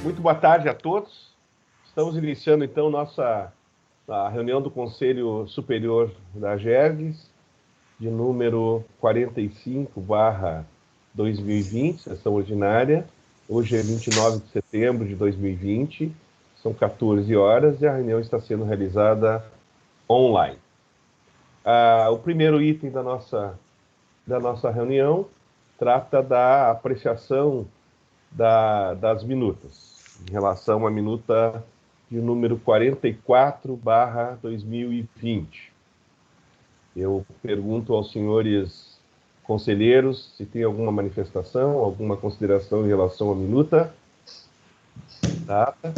Muito boa tarde a todos. Estamos iniciando, então, a reunião do Conselho Superior da AGERGS, de número 45/2020, sessão ordinária. Hoje é 29 de setembro de 2020, são 14 horas e a reunião está sendo realizada online. O primeiro item da nossa reunião trata da apreciação das minutas, em relação à minuta de número 44/2020. Eu pergunto aos senhores conselheiros se tem alguma manifestação, alguma consideração em relação à minuta. Data.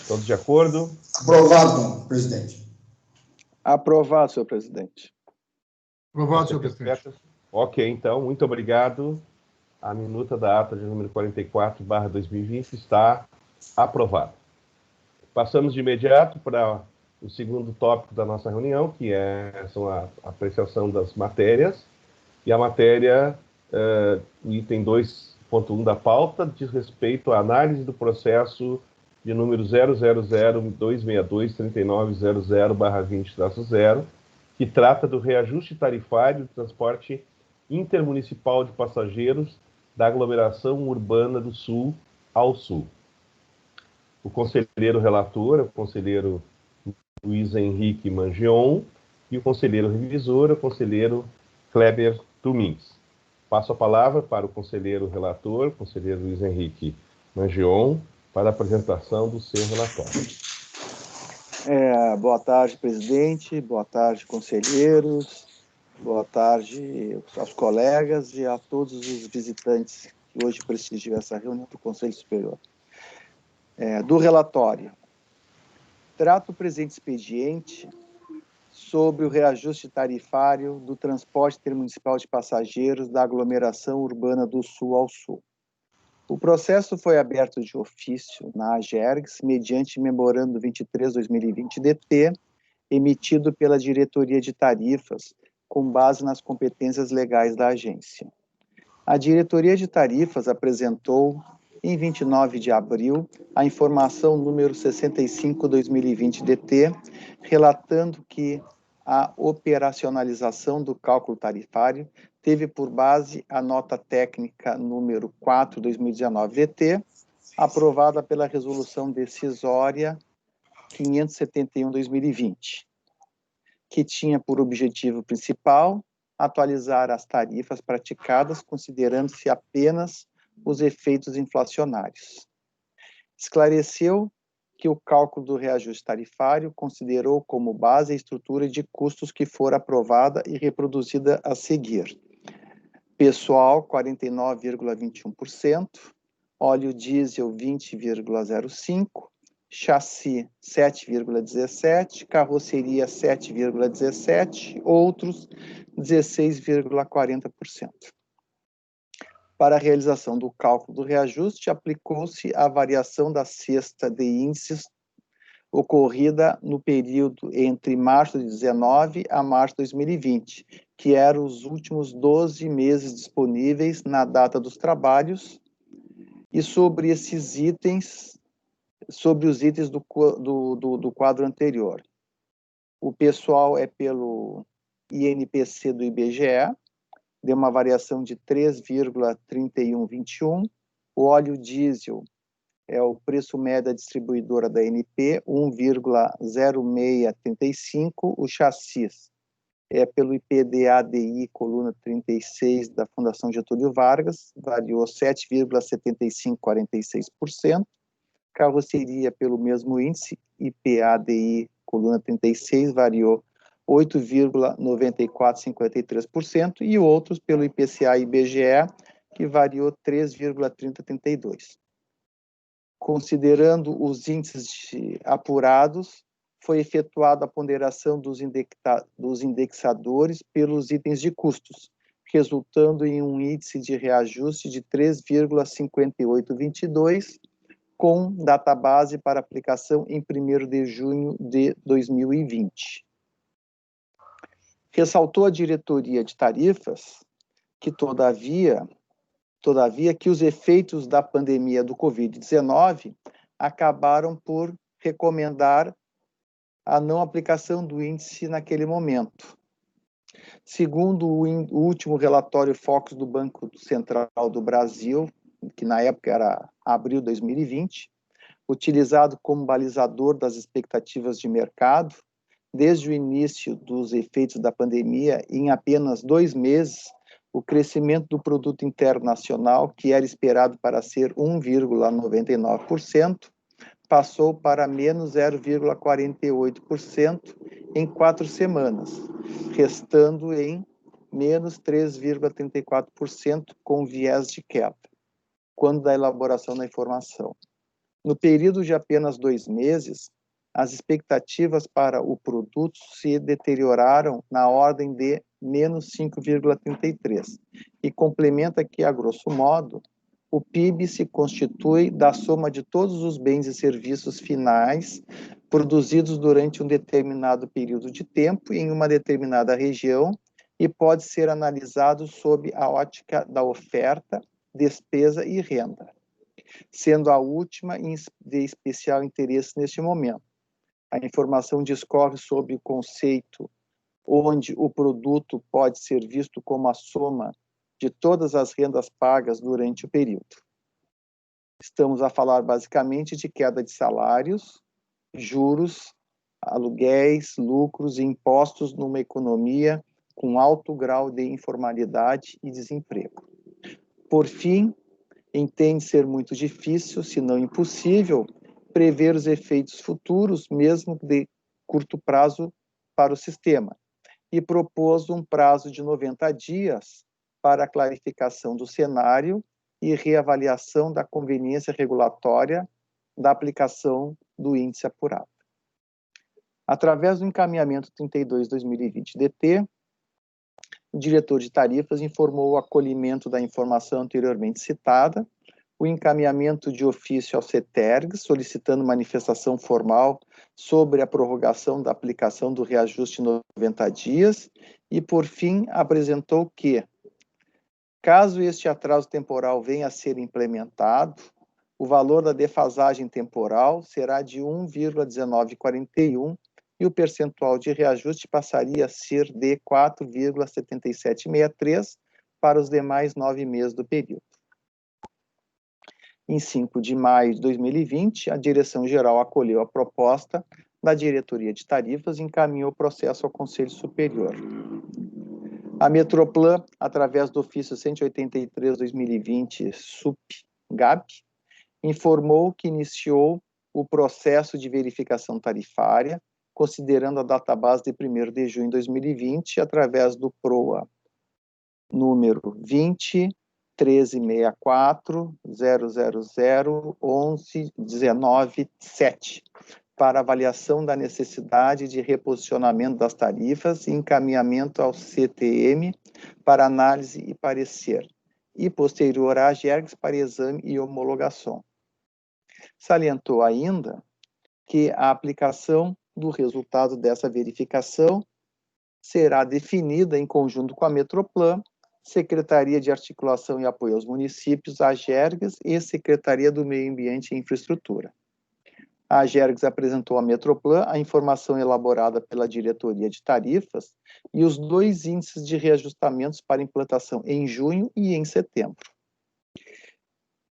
Todos de acordo? Aprovado, presidente. Aprovado, senhor presidente. Aprovado, senhor presidente. Ok, então, muito obrigado. A minuta da ata de número 44/2020 está aprovada. Passamos de imediato para o segundo tópico da nossa reunião, que são a apreciação das matérias. E a matéria, o item 2.1 da pauta, diz respeito à análise do processo de número 000-262-3900/20-0, que trata do reajuste tarifário do transporte intermunicipal de passageiros da aglomeração urbana do Sul ao Sul. O conselheiro relator é o conselheiro Luiz Henrique Mangion e o conselheiro revisor é o conselheiro Kleber Domingues. Passo a palavra para o conselheiro relator, conselheiro Luiz Henrique Mangion, para a apresentação do seu relatório. Boa tarde, presidente. Boa tarde, conselheiros. Boa tarde aos colegas e a todos os visitantes que hoje prestigiam essa reunião do Conselho Superior. Do relatório. Trato o presente expediente sobre o reajuste tarifário do transporte intermunicipal de passageiros da aglomeração urbana do Sul ao Sul. O processo foi aberto de ofício na AGERGS, mediante memorando 23/2020-DT, emitido pela Diretoria de Tarifas, com base nas competências legais da agência. A Diretoria de Tarifas apresentou, em 29 de abril, a informação número 65/2020-DT, relatando que a operacionalização do cálculo tarifário teve por base a nota técnica número 4/2019-DT, aprovada pela Resolução Decisória 571/2020, que tinha por objetivo principal atualizar as tarifas praticadas, considerando-se apenas os efeitos inflacionários. Esclareceu que o cálculo do reajuste tarifário considerou como base a estrutura de custos que for aprovada e reproduzida a seguir. Pessoal, 49,21%, óleo diesel, 20,05%, chassi 7,17%, carroceria 7,17%, outros 16,40%. Para a realização do cálculo do reajuste, aplicou-se a variação da cesta de índices ocorrida no período entre março de 2019 a março de 2020, que eram os últimos 12 meses disponíveis na data dos trabalhos, e sobre esses itens, sobre os itens do quadro anterior. O pessoal é pelo INPC do IBGE, deu uma variação de 3,3121. O óleo diesel é o preço médio da distribuidora da ANP, 1,0635. O chassis é pelo IPDA-DI, coluna 36 da Fundação Getúlio Vargas, variou 7,7546%. Carroceria pelo mesmo índice, IPA-DI, coluna 36, variou 8,9453%, e outros pelo IPCA e IBGE, que variou 3,3032%. Considerando os índices apurados, foi efetuada a ponderação dos indexadores pelos itens de custos, resultando em um índice de reajuste de 3,5822, com database para aplicação em 1º de junho de 2020. Ressaltou a diretoria de tarifas que, todavia que os efeitos da pandemia do Covid-19 acabaram por recomendar a não aplicação do índice naquele momento. Segundo o último relatório Focus do Banco Central do Brasil, que na época era abril de 2020, utilizado como balizador das expectativas de mercado, desde o início dos efeitos da pandemia, em apenas 2 meses, o crescimento do produto interno nacional, que era esperado para ser 1,99%, passou para menos 0,48% em 4 semanas, restando em menos 3,34% com viés de queda, quando da elaboração da informação. No período de apenas 2 meses, as expectativas para o produto se deterioraram na ordem de menos 5,33%. E complementa que, a grosso modo, o PIB se constitui da soma de todos os bens e serviços finais produzidos durante um determinado período de tempo em uma determinada região e pode ser analisado sob a ótica da oferta, despesa e renda, sendo a última de especial interesse neste momento. A informação discorre sobre o conceito onde o produto pode ser visto como a soma de todas as rendas pagas durante o período. Estamos a falar basicamente de queda de salários, juros, aluguéis, lucros e impostos numa economia com alto grau de informalidade e desemprego. Por fim, entende ser muito difícil, se não impossível, prever os efeitos futuros, mesmo de curto prazo, para o sistema, e propôs um prazo de 90 dias para a clarificação do cenário e reavaliação da conveniência regulatória da aplicação do índice apurado. Através do encaminhamento 32/2020-DT, o diretor de tarifas informou o acolhimento da informação anteriormente citada, o encaminhamento de ofício ao CETERG, solicitando manifestação formal sobre a prorrogação da aplicação do reajuste em 90 dias e, por fim, apresentou que, caso este atraso temporal venha a ser implementado, o valor da defasagem temporal será de 1,1941 e o percentual de reajuste passaria a ser de 4,7763 para os demais 9 meses do período. Em 5 de maio de 2020, a Direção-Geral acolheu a proposta da Diretoria de Tarifas e encaminhou o processo ao Conselho Superior. A Metroplan, através do ofício 183/2020 SUP-GAB, informou que iniciou o processo de verificação tarifária, considerando a database de 1º de junho de 2020, através do PROA número 20.1364.000.11.19.7, para avaliação da necessidade de reposicionamento das tarifas e encaminhamento ao CTM para análise e parecer, e posterior à AGERGS para exame e homologação. Salientou ainda que a aplicação do resultado dessa verificação será definida em conjunto com a Metroplan, Secretaria de Articulação e Apoio aos Municípios, AGERGS, e Secretaria do Meio Ambiente e Infraestrutura. A AGERGS apresentou à Metroplan a informação elaborada pela Diretoria de Tarifas e os 2 índices de reajustamentos para implantação em junho e em setembro.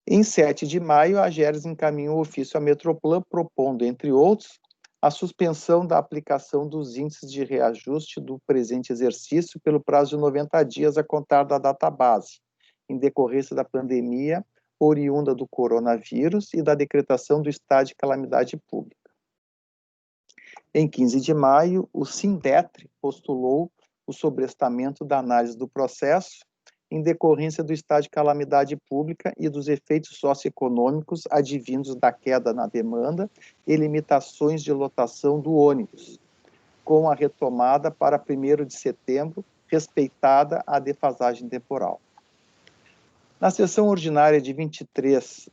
Em 7 de maio, a AGERGS encaminhou o ofício à Metroplan, propondo, entre outros, a suspensão da aplicação dos índices de reajuste do presente exercício pelo prazo de 90 dias a contar da data base, em decorrência da pandemia oriunda do coronavírus e da decretação do estado de calamidade pública. Em 15 de maio, o SINDETRE postulou o sobrestamento da análise do processo em decorrência do estado de calamidade pública e dos efeitos socioeconômicos advindos da queda na demanda e limitações de lotação do ônibus, com a retomada para 1º de setembro, respeitada a defasagem temporal. Na sessão ordinária de 23,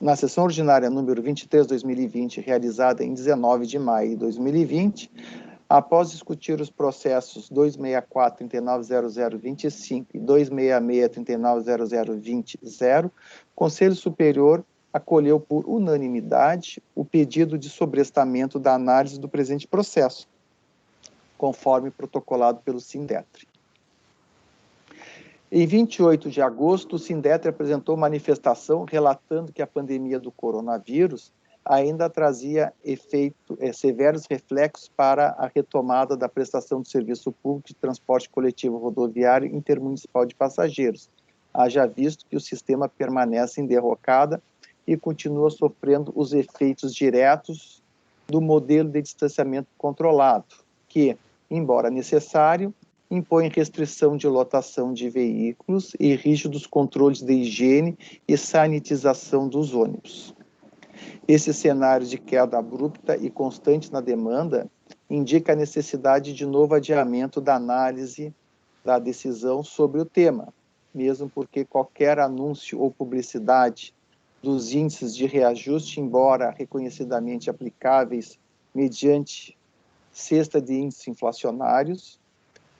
na sessão ordinária número 23/2020, realizada em 19 de maio de 2020, após discutir os processos 264-390025 e 266-390020, o Conselho Superior acolheu por unanimidade o pedido de sobrestamento da análise do presente processo, conforme protocolado pelo SINDETRE. Em 28 de agosto, o SINDETRE apresentou manifestação relatando que a pandemia do coronavírus ainda trazia severos reflexos para a retomada da prestação de serviço público de transporte coletivo rodoviário intermunicipal de passageiros, haja visto que o sistema permanece em derrocada e continua sofrendo os efeitos diretos do modelo de distanciamento controlado, que, embora necessário, impõe restrição de lotação de veículos e rígidos controles de higiene e sanitização dos ônibus. Esse cenário de queda abrupta e constante na demanda indica a necessidade de novo adiamento da análise da decisão sobre o tema, mesmo porque qualquer anúncio ou publicidade dos índices de reajuste, embora reconhecidamente aplicáveis mediante cesta de índices inflacionários,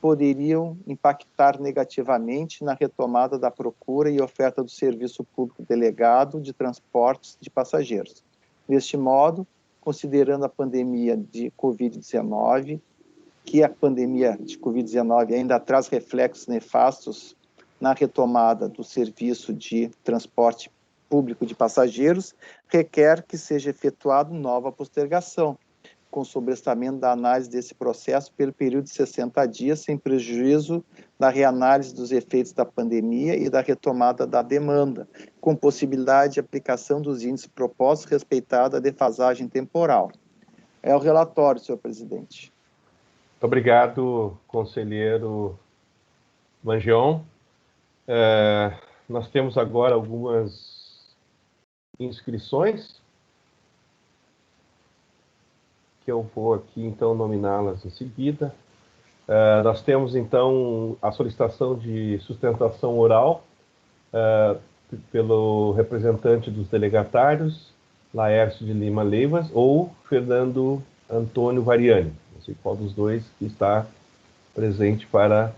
poderiam impactar negativamente na retomada da procura e oferta do serviço público delegado de transportes de passageiros. Deste modo, considerando a pandemia de Covid-19, que a pandemia de Covid-19 ainda traz reflexos nefastos na retomada do serviço de transporte público de passageiros, requer que seja efetuada nova postergação, com sobrestamento da análise desse processo pelo período de 60 dias, sem prejuízo da reanálise dos efeitos da pandemia e da retomada da demanda, com possibilidade de aplicação dos índices propostos, respeitada a defasagem temporal. É o relatório, senhor presidente. Muito obrigado, conselheiro Mangion. Nós temos agora algumas inscrições, que eu vou aqui, então, nominá-las em seguida. Nós temos, então, a solicitação de sustentação oral pelo representante dos delegatários, Laércio de Lima Leivas, ou Fernando Antônio Variani. Não sei qual dos dois que está presente para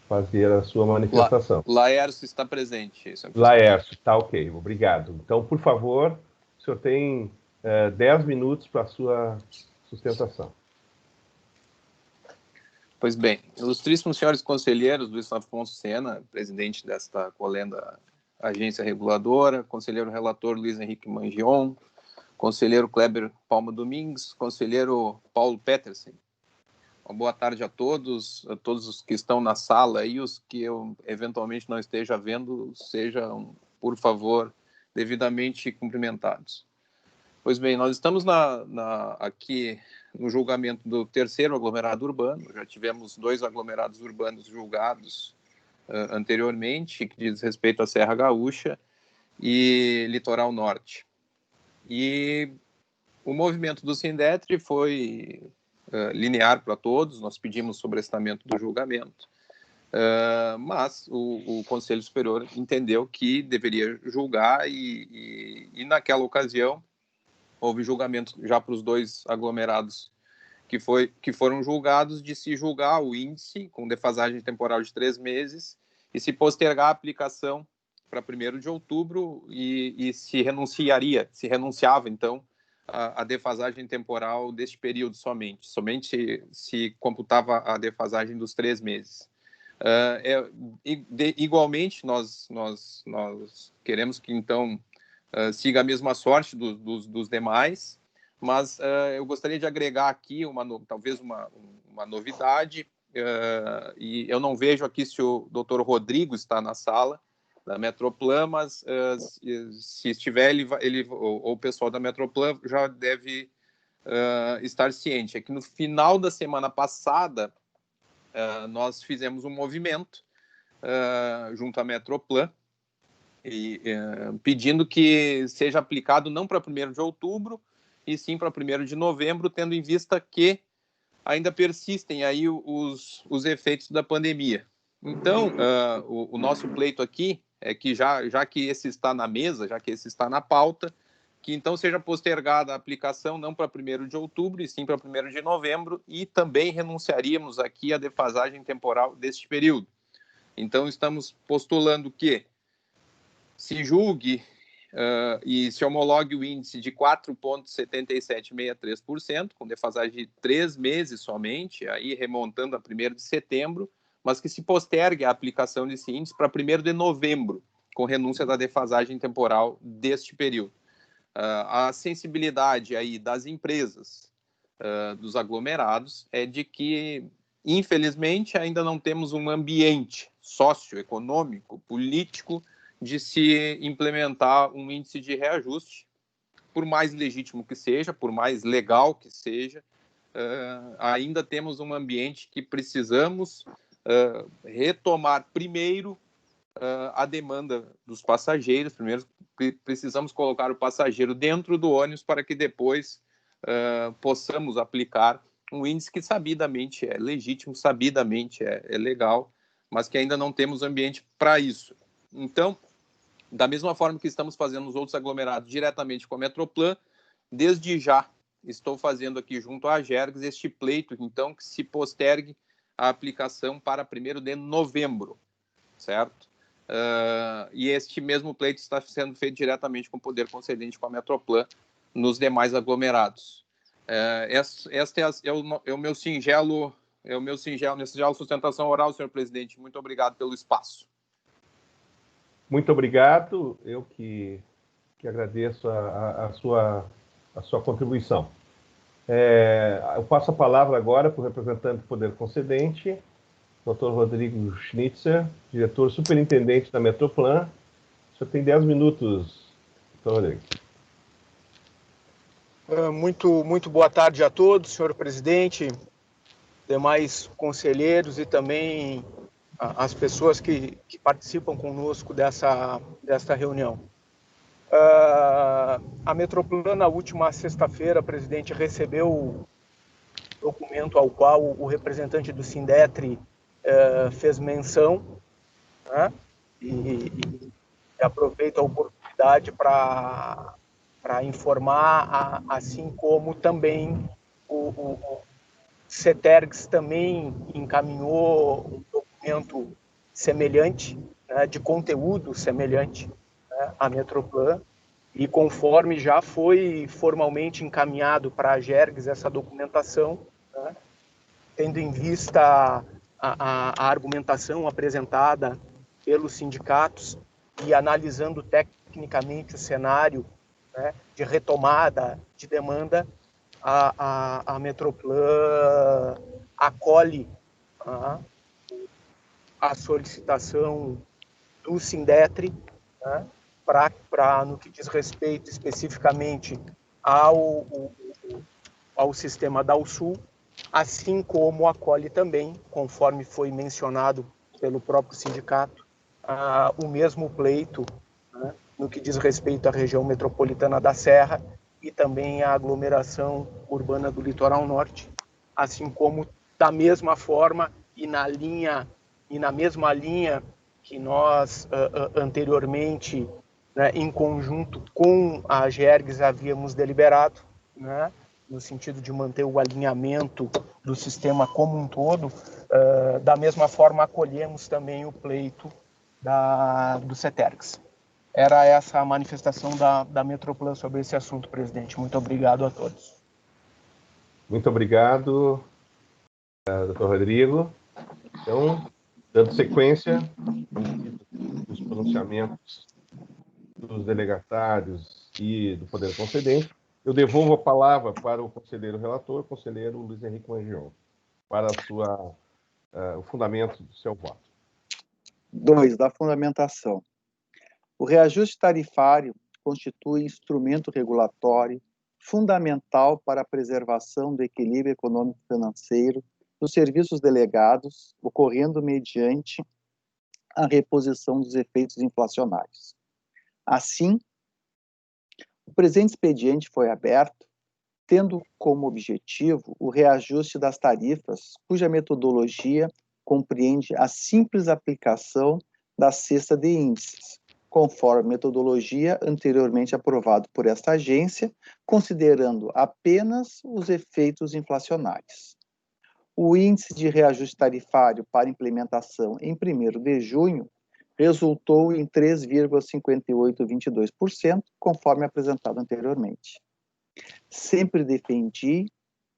fazer a sua manifestação. Laércio está presente. Laércio, tá ok, obrigado. Então, por favor, o senhor tem 10 minutos para a sua sustentação. Pois bem, ilustríssimos senhores conselheiros, Luiz Afonso Sena, presidente desta colenda agência reguladora, conselheiro relator Luiz Henrique Mangion, conselheiro Kleber Palma Domingues, conselheiro Paulo Petersen. Uma boa tarde a todos os que estão na sala e os que eu eventualmente não esteja vendo, sejam, por favor, devidamente cumprimentados. Pois bem, nós estamos aqui no julgamento do terceiro aglomerado urbano. Já tivemos 2 aglomerados urbanos julgados anteriormente, que diz respeito à Serra Gaúcha e Litoral Norte. E o movimento do SINDETRE foi linear para todos, nós pedimos sobrestamento do julgamento, mas o Conselho Superior entendeu que deveria julgar e naquela ocasião houve julgamento já para os 2 aglomerados que foram julgados, de se julgar o índice com defasagem temporal de 3 meses e se postergar a aplicação para 1º de outubro e se renunciava então a defasagem temporal deste período somente se computava a defasagem dos 3 meses. Igualmente, nós queremos que então siga a mesma sorte dos demais, mas eu gostaria de agregar aqui talvez uma novidade, e eu não vejo aqui se o doutor Rodrigo está na sala da Metroplan, mas se estiver, ele ou o pessoal da Metroplan já deve estar ciente. É que no final da semana passada, nós fizemos um movimento junto à Metroplan, pedindo que seja aplicado não para 1º de outubro, e sim para 1º de novembro, tendo em vista que ainda persistem aí os efeitos da pandemia. Então, o nosso pleito aqui é que já que esse está na mesa, já que esse está na pauta, que então seja postergada a aplicação não para 1º de outubro, e sim para 1º de novembro, e também renunciaríamos aqui à defasagem temporal deste período. Então, estamos postulando que se julgue e se homologue o índice de 4,7763%, com defasagem de 3 meses somente, aí remontando a 1º de setembro, mas que se postergue a aplicação desse índice para 1º de novembro, com renúncia da defasagem temporal deste período. A sensibilidade aí das empresas, dos aglomerados, é de que, infelizmente, ainda não temos um ambiente socioeconômico, político, de se implementar um índice de reajuste, por mais legítimo que seja, por mais legal que seja, ainda temos um ambiente que precisamos retomar primeiro a demanda dos passageiros. Primeiro, precisamos colocar o passageiro dentro do ônibus para que depois possamos aplicar um índice que sabidamente é legítimo, sabidamente é legal, mas que ainda não temos ambiente para isso. Então, da mesma forma que estamos fazendo nos outros aglomerados diretamente com a Metroplan, desde já estou fazendo aqui junto à Agergs este pleito, então, que se postergue a aplicação para 1º de novembro, certo? E este mesmo pleito está sendo feito diretamente com o poder concedente, com a Metroplan, nos demais aglomerados. Esta é o meu singelo sustentação oral, senhor presidente. Muito obrigado pelo espaço. Muito obrigado. Eu que agradeço a sua contribuição. Eu passo a palavra agora para o representante do poder concedente, Dr. Rodrigo Schnitzer, diretor superintendente da Metroplan. O senhor tem 10 minutos, Dr. Rodrigo. Muito boa tarde a todos, senhor presidente, demais conselheiros e também as pessoas que participam conosco desta reunião. A Metroplan, na última sexta-feira, presidente, recebeu o documento ao qual o representante do Sindetri fez menção, né? E aproveito a oportunidade para informar, assim como também o CETERGS também encaminhou um documento semelhante, né, de conteúdo semelhante, né, à Metroplan, e conforme já foi formalmente encaminhado para a Agergs essa documentação, né, tendo em vista a argumentação apresentada pelos sindicatos e analisando tecnicamente o cenário, né, de retomada de demanda, a Metroplan acolhe a solicitação do Sindetri, né, no que diz respeito especificamente ao sistema da Sul, assim como acolhe também, conforme foi mencionado pelo próprio sindicato, o mesmo pleito, né, no que diz respeito à região metropolitana da Serra e também à aglomeração urbana do Litoral Norte, assim como, da mesma forma e na mesma linha que nós anteriormente, né, em conjunto com a Agergs, havíamos deliberado, né, no sentido de manter o alinhamento do sistema como um todo, da mesma forma acolhemos também o pleito do CETERGS. Era essa a manifestação da Metroplan sobre esse assunto, presidente. Muito obrigado a todos. Muito obrigado, Dr. Rodrigo. Então, dando sequência dos pronunciamentos dos delegatários e do poder concedente, eu devolvo a palavra para o conselheiro relator, o conselheiro Luiz Henrique Mangion, para o fundamento do seu voto. 2. Da fundamentação. O reajuste tarifário constitui instrumento regulatório fundamental para a preservação do equilíbrio econômico-financeiro dos serviços delegados, ocorrendo mediante a reposição dos efeitos inflacionários. Assim, o presente expediente foi aberto, tendo como objetivo o reajuste das tarifas, cuja metodologia compreende a simples aplicação da cesta de índices, conforme metodologia anteriormente aprovada por esta agência, considerando apenas os efeitos inflacionários. O índice de reajuste tarifário para implementação em 1º de junho resultou em 3,5822%, conforme apresentado anteriormente. Sempre defendi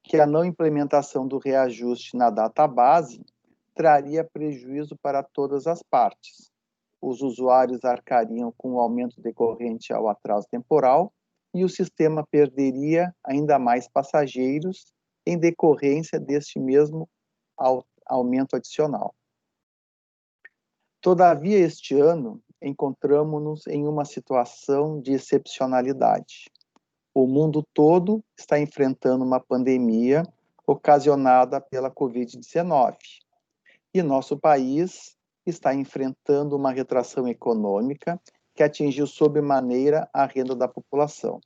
que a não implementação do reajuste na data base traria prejuízo para todas as partes. Os usuários arcariam com o aumento decorrente ao atraso temporal e o sistema perderia ainda mais passageiros em decorrência deste mesmo aumento adicional. Todavia, este ano, encontramos-nos em uma situação de excepcionalidade. O mundo todo está enfrentando uma pandemia ocasionada pela Covid-19 e nosso país está enfrentando uma retração econômica que atingiu sobremaneira a renda da população.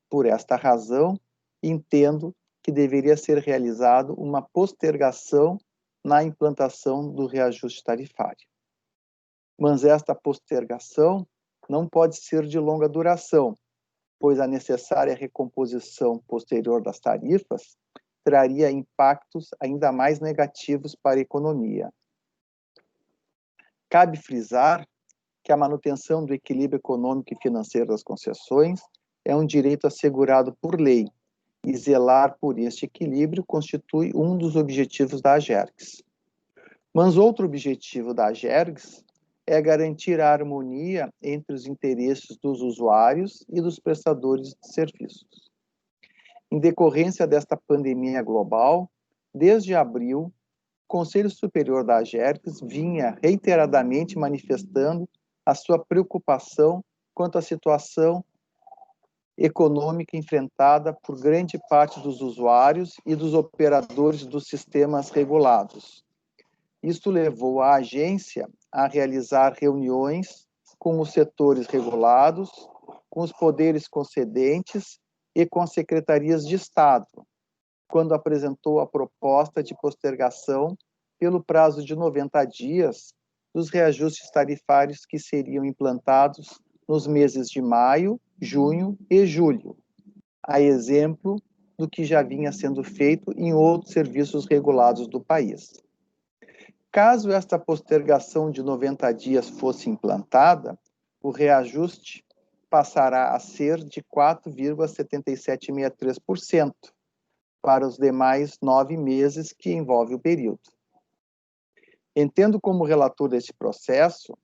Por esta razão, entendo que deveria ser realizado uma postergação na implantação do reajuste tarifário. Mas esta postergação não pode ser de longa duração, pois a necessária recomposição posterior das tarifas traria impactos ainda mais negativos para a economia. Cabe frisar que a manutenção do equilíbrio econômico e financeiro das concessões é um direito assegurado por lei, e zelar por este equilíbrio constitui um dos objetivos da AGERGS. Mas outro objetivo da AGERGS é garantir a harmonia entre os interesses dos usuários e dos prestadores de serviços. Em decorrência desta pandemia global, desde abril, o Conselho Superior da AGERGS vinha reiteradamente manifestando a sua preocupação quanto à situação econômica enfrentada por grande parte dos usuários e dos operadores dos sistemas regulados. Isto levou a agência a realizar reuniões com os setores regulados, com os poderes concedentes e com as secretarias de Estado, quando apresentou a proposta de postergação pelo prazo de 90 dias dos reajustes tarifários que seriam implantados nos meses de maio, junho e julho, a exemplo do que já vinha sendo feito em outros serviços regulados do país. Caso esta postergação de 90 dias fosse implantada, o reajuste passará a ser de 4,7763% para os demais 9 meses que envolve o período. Entendo como relator deste processo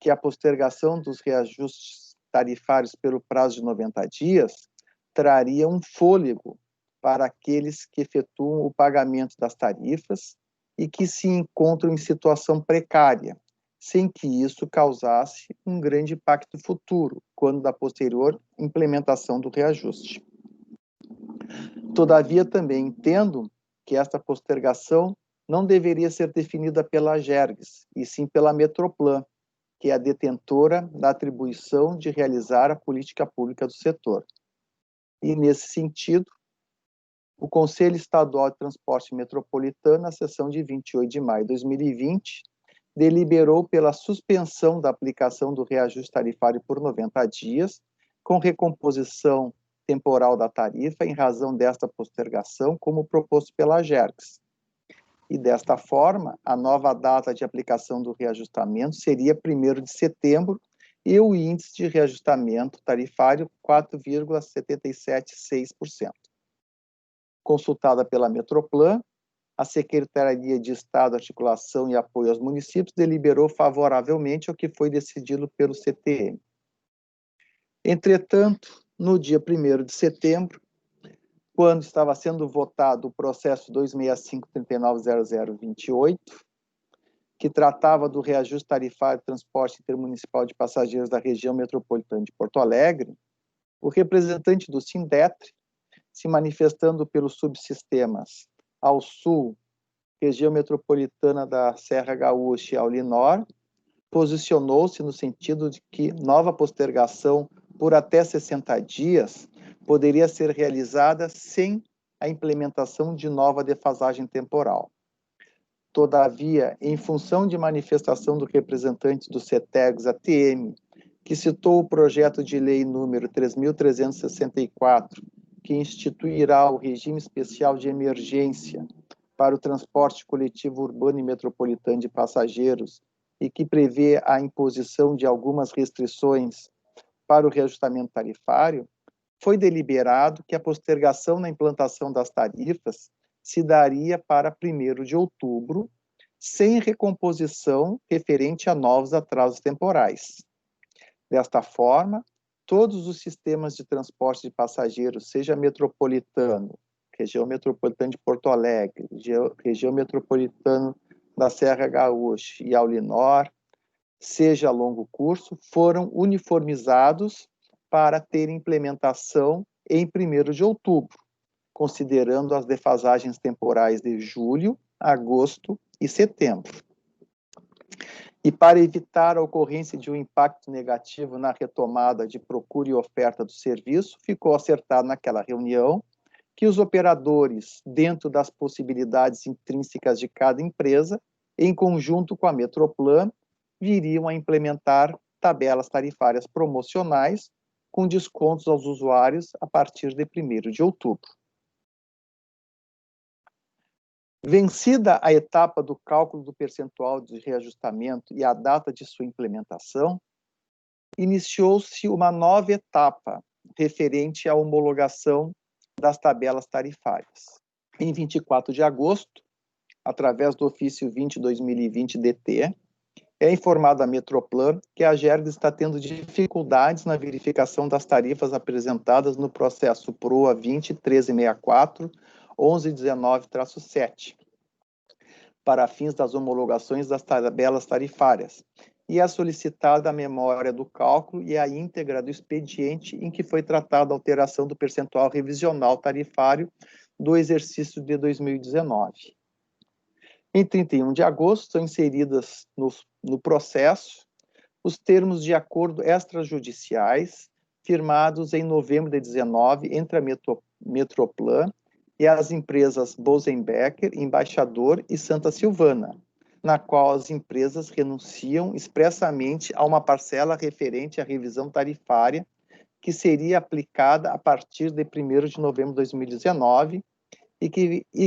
que a postergação dos reajustes tarifários pelo prazo de 90 dias traria um fôlego para aqueles que efetuam o pagamento das tarifas e que se encontram em situação precária, sem que isso causasse um grande impacto futuro, quando da posterior implementação do reajuste. Todavia, também entendo que esta postergação não deveria ser definida pela AGERGS, e sim pela Metroplan, que é a detentora da atribuição de realizar a política pública do setor. E, nesse sentido, o Conselho Estadual de Transporte Metropolitano, na sessão de 28 de maio de 2020, deliberou pela suspensão da aplicação do reajuste tarifário por 90 dias, com recomposição temporal da tarifa em razão desta postergação, como proposto pela AGERGS. E, desta forma, a nova data de aplicação do reajustamento seria 1º de setembro e o índice de reajustamento tarifário 4,776%. Consultada pela Metroplan, a Secretaria de Estado, Articulação e Apoio aos Municípios deliberou favoravelmente ao que foi decidido pelo CTM. Entretanto, no dia 1º de setembro, quando estava sendo votado o processo 265-390028, que tratava do reajuste tarifário de transporte intermunicipal de passageiros da região metropolitana de Porto Alegre, o representante do Sindetre, se manifestando pelos subsistemas ao sul, região metropolitana da Serra Gaúcha e ao Linor, posicionou-se no sentido de que nova postergação por até 60 dias poderia ser realizada sem a implementação de nova defasagem temporal. Todavia, em função de manifestação do representante do CETEGS ATM, que citou o projeto de lei número 3.364, que instituirá o regime especial de emergência para o transporte coletivo urbano e metropolitano de passageiros e que prevê a imposição de algumas restrições para o reajustamento tarifário, foi deliberado que a postergação na implantação das tarifas se daria para 1º de outubro, sem recomposição referente a novos atrasos temporais. Desta forma, todos os sistemas de transporte de passageiros, seja metropolitano, região metropolitana de Porto Alegre, região metropolitana da Serra Gaúcha e Aulinor, seja a longo curso, foram uniformizados para ter implementação em 1º de outubro, considerando as defasagens temporais de julho, agosto e setembro. E para evitar a ocorrência de um impacto negativo na retomada de procura e oferta do serviço, ficou acertado naquela reunião que os operadores, dentro das possibilidades intrínsecas de cada empresa, em conjunto com a Metroplan, viriam a implementar tabelas tarifárias promocionais com descontos aos usuários a partir de 1º de outubro. Vencida a etapa do cálculo do percentual de reajustamento e a data de sua implementação, iniciou-se uma nova etapa referente à homologação das tabelas tarifárias. Em 24 de agosto, através do ofício 20/2020-DT, é informado à Metroplan que a GERGS está tendo dificuldades na verificação das tarifas apresentadas no processo PROA 20.1364/1119-7, para fins das homologações das tabelas tarifárias, e é solicitada a memória do cálculo e a íntegra do expediente em que foi tratada a alteração do percentual revisional tarifário do exercício de 2019. Em 31 de agosto, são inseridas no processo os termos de acordo extrajudiciais firmados em novembro de 2019 entre a Metroplan e as empresas Bosenbecker, Embaixador e Santa Silvana, na qual as empresas renunciam expressamente a uma parcela referente à revisão tarifária que seria aplicada a partir de 1º de novembro de 2019 e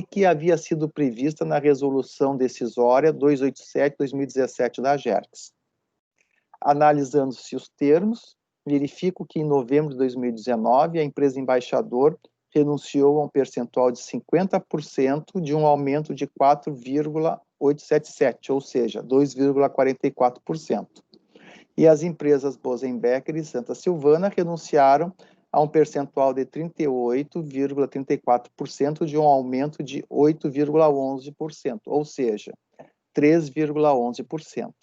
que havia sido prevista na resolução decisória 287/2017 da GERGS. Analisando-se os termos, verifico que em novembro de 2019 a empresa Embaixador renunciou a um percentual de 50% de um aumento de 4,877, ou seja, 2,44%. E as empresas Bosenbecker e Santa Silvana renunciaram a um percentual de 38,34% de um aumento de 8,11%, ou seja, 3,11%.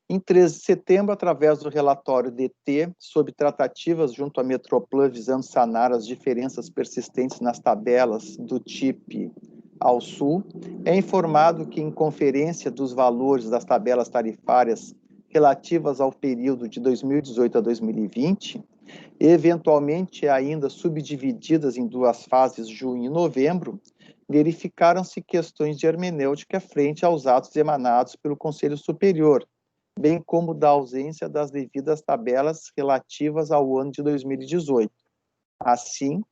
Em 13 de setembro, através do relatório DT sobre tratativas junto à Metroplan visando sanar as diferenças persistentes nas tabelas do TIP ao Sul, é informado que em conferência dos valores das tabelas tarifárias relativas ao período de 2018 a 2020, eventualmente ainda subdivididas em 2 fases, junho e novembro, verificaram-se questões de hermenêutica frente aos atos emanados pelo Conselho Superior, bem como da ausência das devidas tabelas relativas ao ano de 2018. Assim,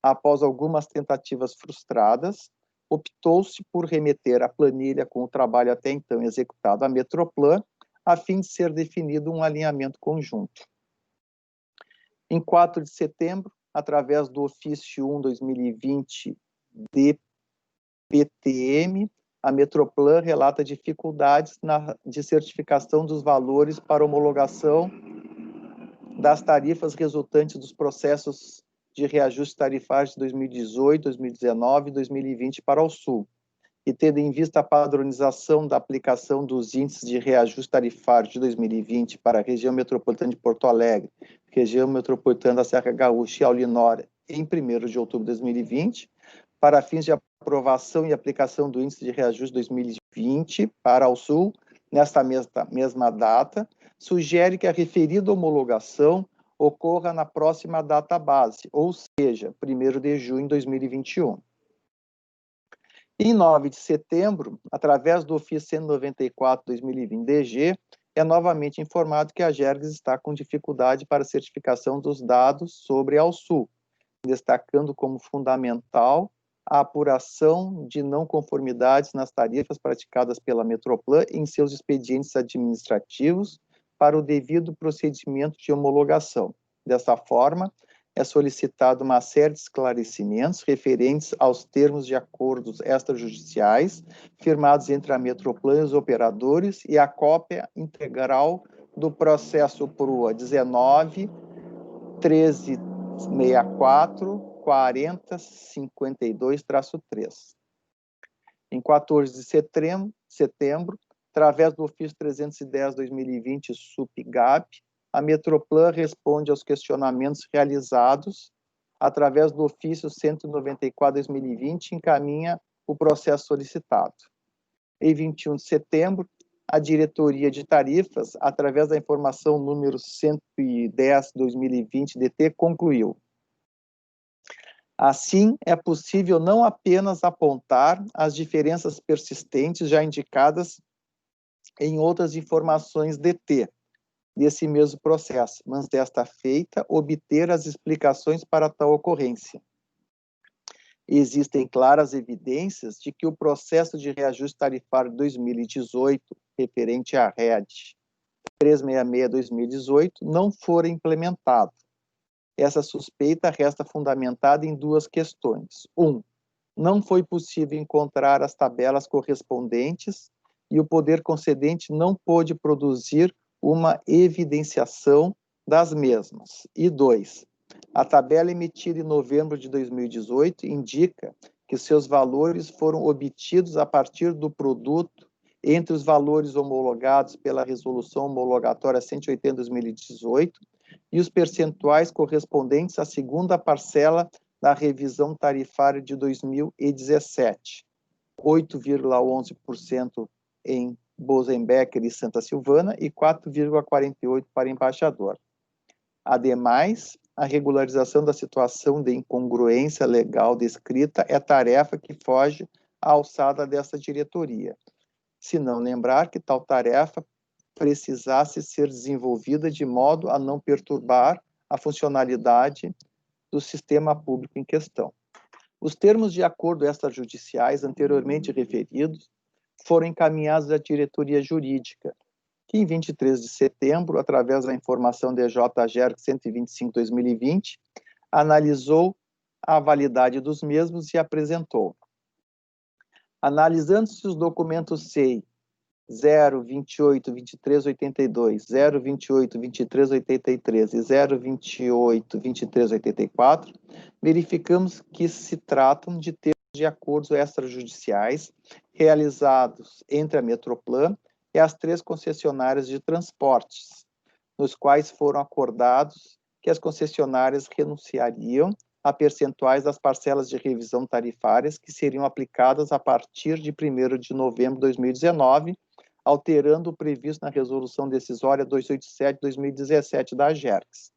após algumas tentativas frustradas, optou-se por remeter a planilha com o trabalho até então executado à Metroplan, a fim de ser definido um alinhamento conjunto. Em 4 de setembro, através do ofício 1/2020 DPTM, a Metroplan relata dificuldades de certificação dos valores para homologação das tarifas resultantes dos processos de reajuste tarifário de 2018, 2019 e 2020 para o Sul, e tendo em vista a padronização da aplicação dos índices de reajuste tarifário de 2020 para a região metropolitana de Porto Alegre, região metropolitana da Serra Gaúcha e Aulinor em 1º de outubro de 2020, para fins de aprovação e aplicação do índice de reajuste 2020 para o Sul, nesta mesma data, sugere que a referida homologação ocorra na próxima data base, ou seja, 1º de junho de 2021. Em 9 de setembro, através do ofício 194/2020-DG, é novamente informado que a Agergs está com dificuldade para a certificação dos dados sobre a Alsul, destacando como fundamental a apuração de não conformidades nas tarifas praticadas pela Metroplan em seus expedientes administrativos para o devido procedimento de homologação. Dessa forma, é solicitado uma série de esclarecimentos referentes aos termos de acordos extrajudiciais firmados entre a Metroplan e os operadores e a cópia integral do processo PROA 19 1364 4052-3. Em 14 de setembro, através do ofício 310/2020 SUP-GAP, a Metroplan responde aos questionamentos realizados através do ofício 194/2020 e encaminha o processo solicitado. Em 21 de setembro, a Diretoria de Tarifas, através da informação número 110/2020 DT, concluiu: assim, é possível não apenas apontar as diferenças persistentes já indicadas em outras informações DT desse mesmo processo, mas desta feita, obter as explicações para tal ocorrência. Existem claras evidências de que o processo de reajuste tarifário 2018, referente à RED 366/2018, não fora implementado. Essa suspeita resta fundamentada em duas questões. Não foi possível encontrar as tabelas correspondentes e o poder concedente não pôde produzir uma evidenciação das mesmas. E 2, a tabela emitida em novembro de 2018 indica que seus valores foram obtidos a partir do produto entre os valores homologados pela Resolução Homologatória 180/2018 e os percentuais correspondentes à segunda parcela da revisão tarifária de 2017, 8,11% em Bosenbecker e Santa Silvana e 4,48% para Embaixador. Ademais, a regularização da situação de incongruência legal descrita é tarefa que foge à alçada dessa diretoria, se não lembrar que tal tarefa precisasse ser desenvolvida de modo a não perturbar a funcionalidade do sistema público em questão. Os termos de acordo extrajudiciais anteriormente referidos foram encaminhados à diretoria jurídica, que em 23 de setembro, através da informação DJ Agergs 125/2020, analisou a validade dos mesmos e apresentou: analisando-se os documentos SEI 028-2382, 028-2383 e 028-2384, verificamos que se tratam de termos de acordos extrajudiciais realizados entre a Metroplan e as 3 concessionárias de transportes, nos quais foram acordados que as concessionárias renunciariam a percentuais das parcelas de revisão tarifárias que seriam aplicadas a partir de 1º de novembro de 2019, alterando o previsto na Resolução Decisória 287/2017 da Agergs.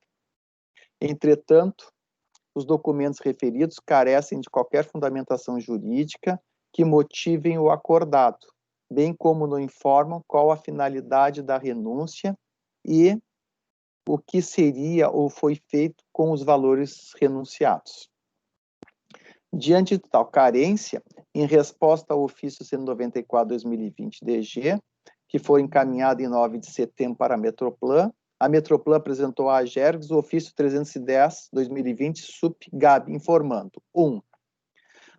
Entretanto, os documentos referidos carecem de qualquer fundamentação jurídica que motivem o acordado, bem como não informam qual a finalidade da renúncia e o que seria ou foi feito com os valores renunciados. Diante de tal carência, em resposta ao ofício 194/2020 DG, que foi encaminhado em 9 de setembro para a Metroplan apresentou à Agergs o ofício 310/2020 SUP-GAB, informando: 1.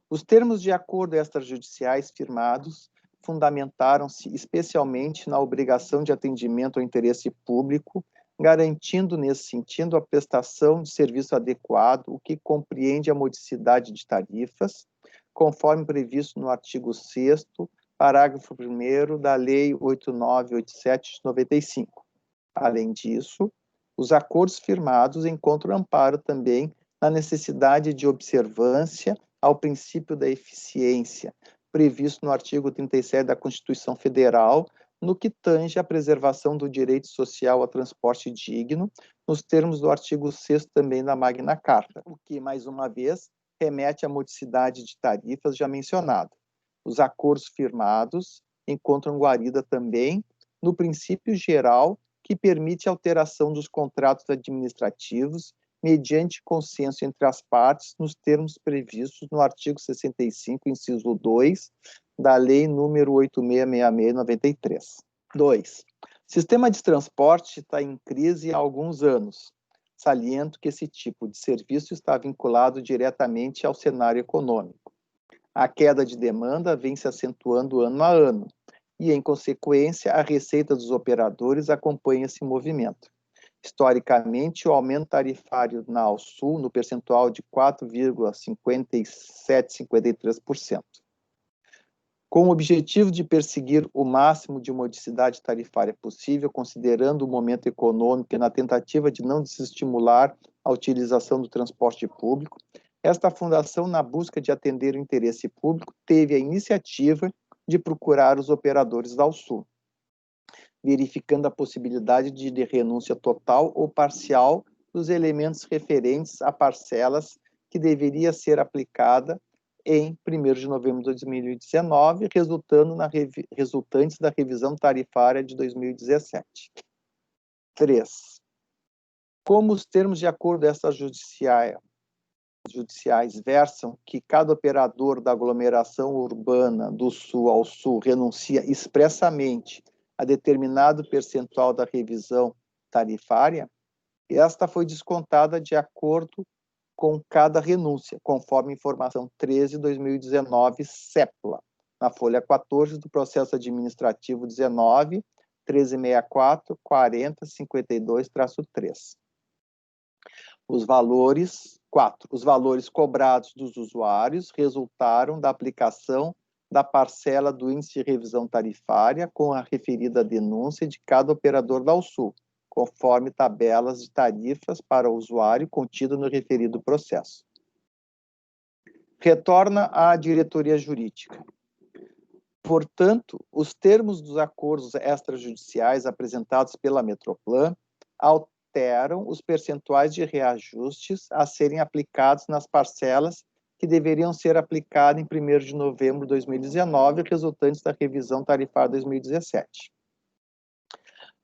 Os termos de acordo extrajudiciais firmados fundamentaram-se especialmente na obrigação de atendimento ao interesse público, garantindo nesse sentido a prestação de serviço adequado, o que compreende a modicidade de tarifas, conforme previsto no artigo 6º, parágrafo 1º da Lei 8987 de 95. Além disso, os acordos firmados encontram amparo também na necessidade de observância ao princípio da eficiência, previsto no artigo 37 da Constituição Federal, no que tange à preservação do direito social a transporte digno, nos termos do artigo 6º também da Magna Carta, o que, mais uma vez, remete à modicidade de tarifas já mencionada. Os acordos firmados encontram guarida também no princípio geral que permite alteração dos contratos administrativos mediante consenso entre as partes nos termos previstos no artigo 65, inciso 2, da Lei número 8666/93. 2. Sistema de transporte está em crise há alguns anos. Saliento que esse tipo de serviço está vinculado diretamente ao cenário econômico. A queda de demanda vem se acentuando ano a ano e, em consequência, a receita dos operadores acompanha esse movimento. Historicamente, o aumento tarifário na Alsul, no percentual de 4,5753%. Com o objetivo de perseguir o máximo de modicidade tarifária possível, considerando o momento econômico e na tentativa de não desestimular a utilização do transporte público, esta fundação, na busca de atender o interesse público, teve a iniciativa de procurar os operadores da Alsul, verificando a possibilidade de renúncia total ou parcial dos elementos referentes a parcelas que deveria ser aplicada em 1º de novembro de 2019, resultantes da revisão tarifária de 2017. 3. Como os termos de acordo extrajudiciais versam que cada operador da aglomeração urbana do Sul ao Sul renuncia expressamente a determinado percentual da revisão tarifária, esta foi descontada de acordo com cada renúncia, conforme informação 13/2019, CEPLA, na folha 14 do processo administrativo 19, 1364, 40, 52-3. Os valores cobrados dos usuários resultaram da aplicação da parcela do índice de revisão tarifária com a referida denúncia de cada operador da Alsul, conforme tabelas de tarifas para o usuário contida no referido processo. Retorna à diretoria jurídica. Portanto, os termos dos acordos extrajudiciais apresentados pela Metroplan alteram os percentuais de reajustes a serem aplicados nas parcelas que deveriam ser aplicadas em 1º de novembro de 2019, resultantes da revisão tarifária 2017.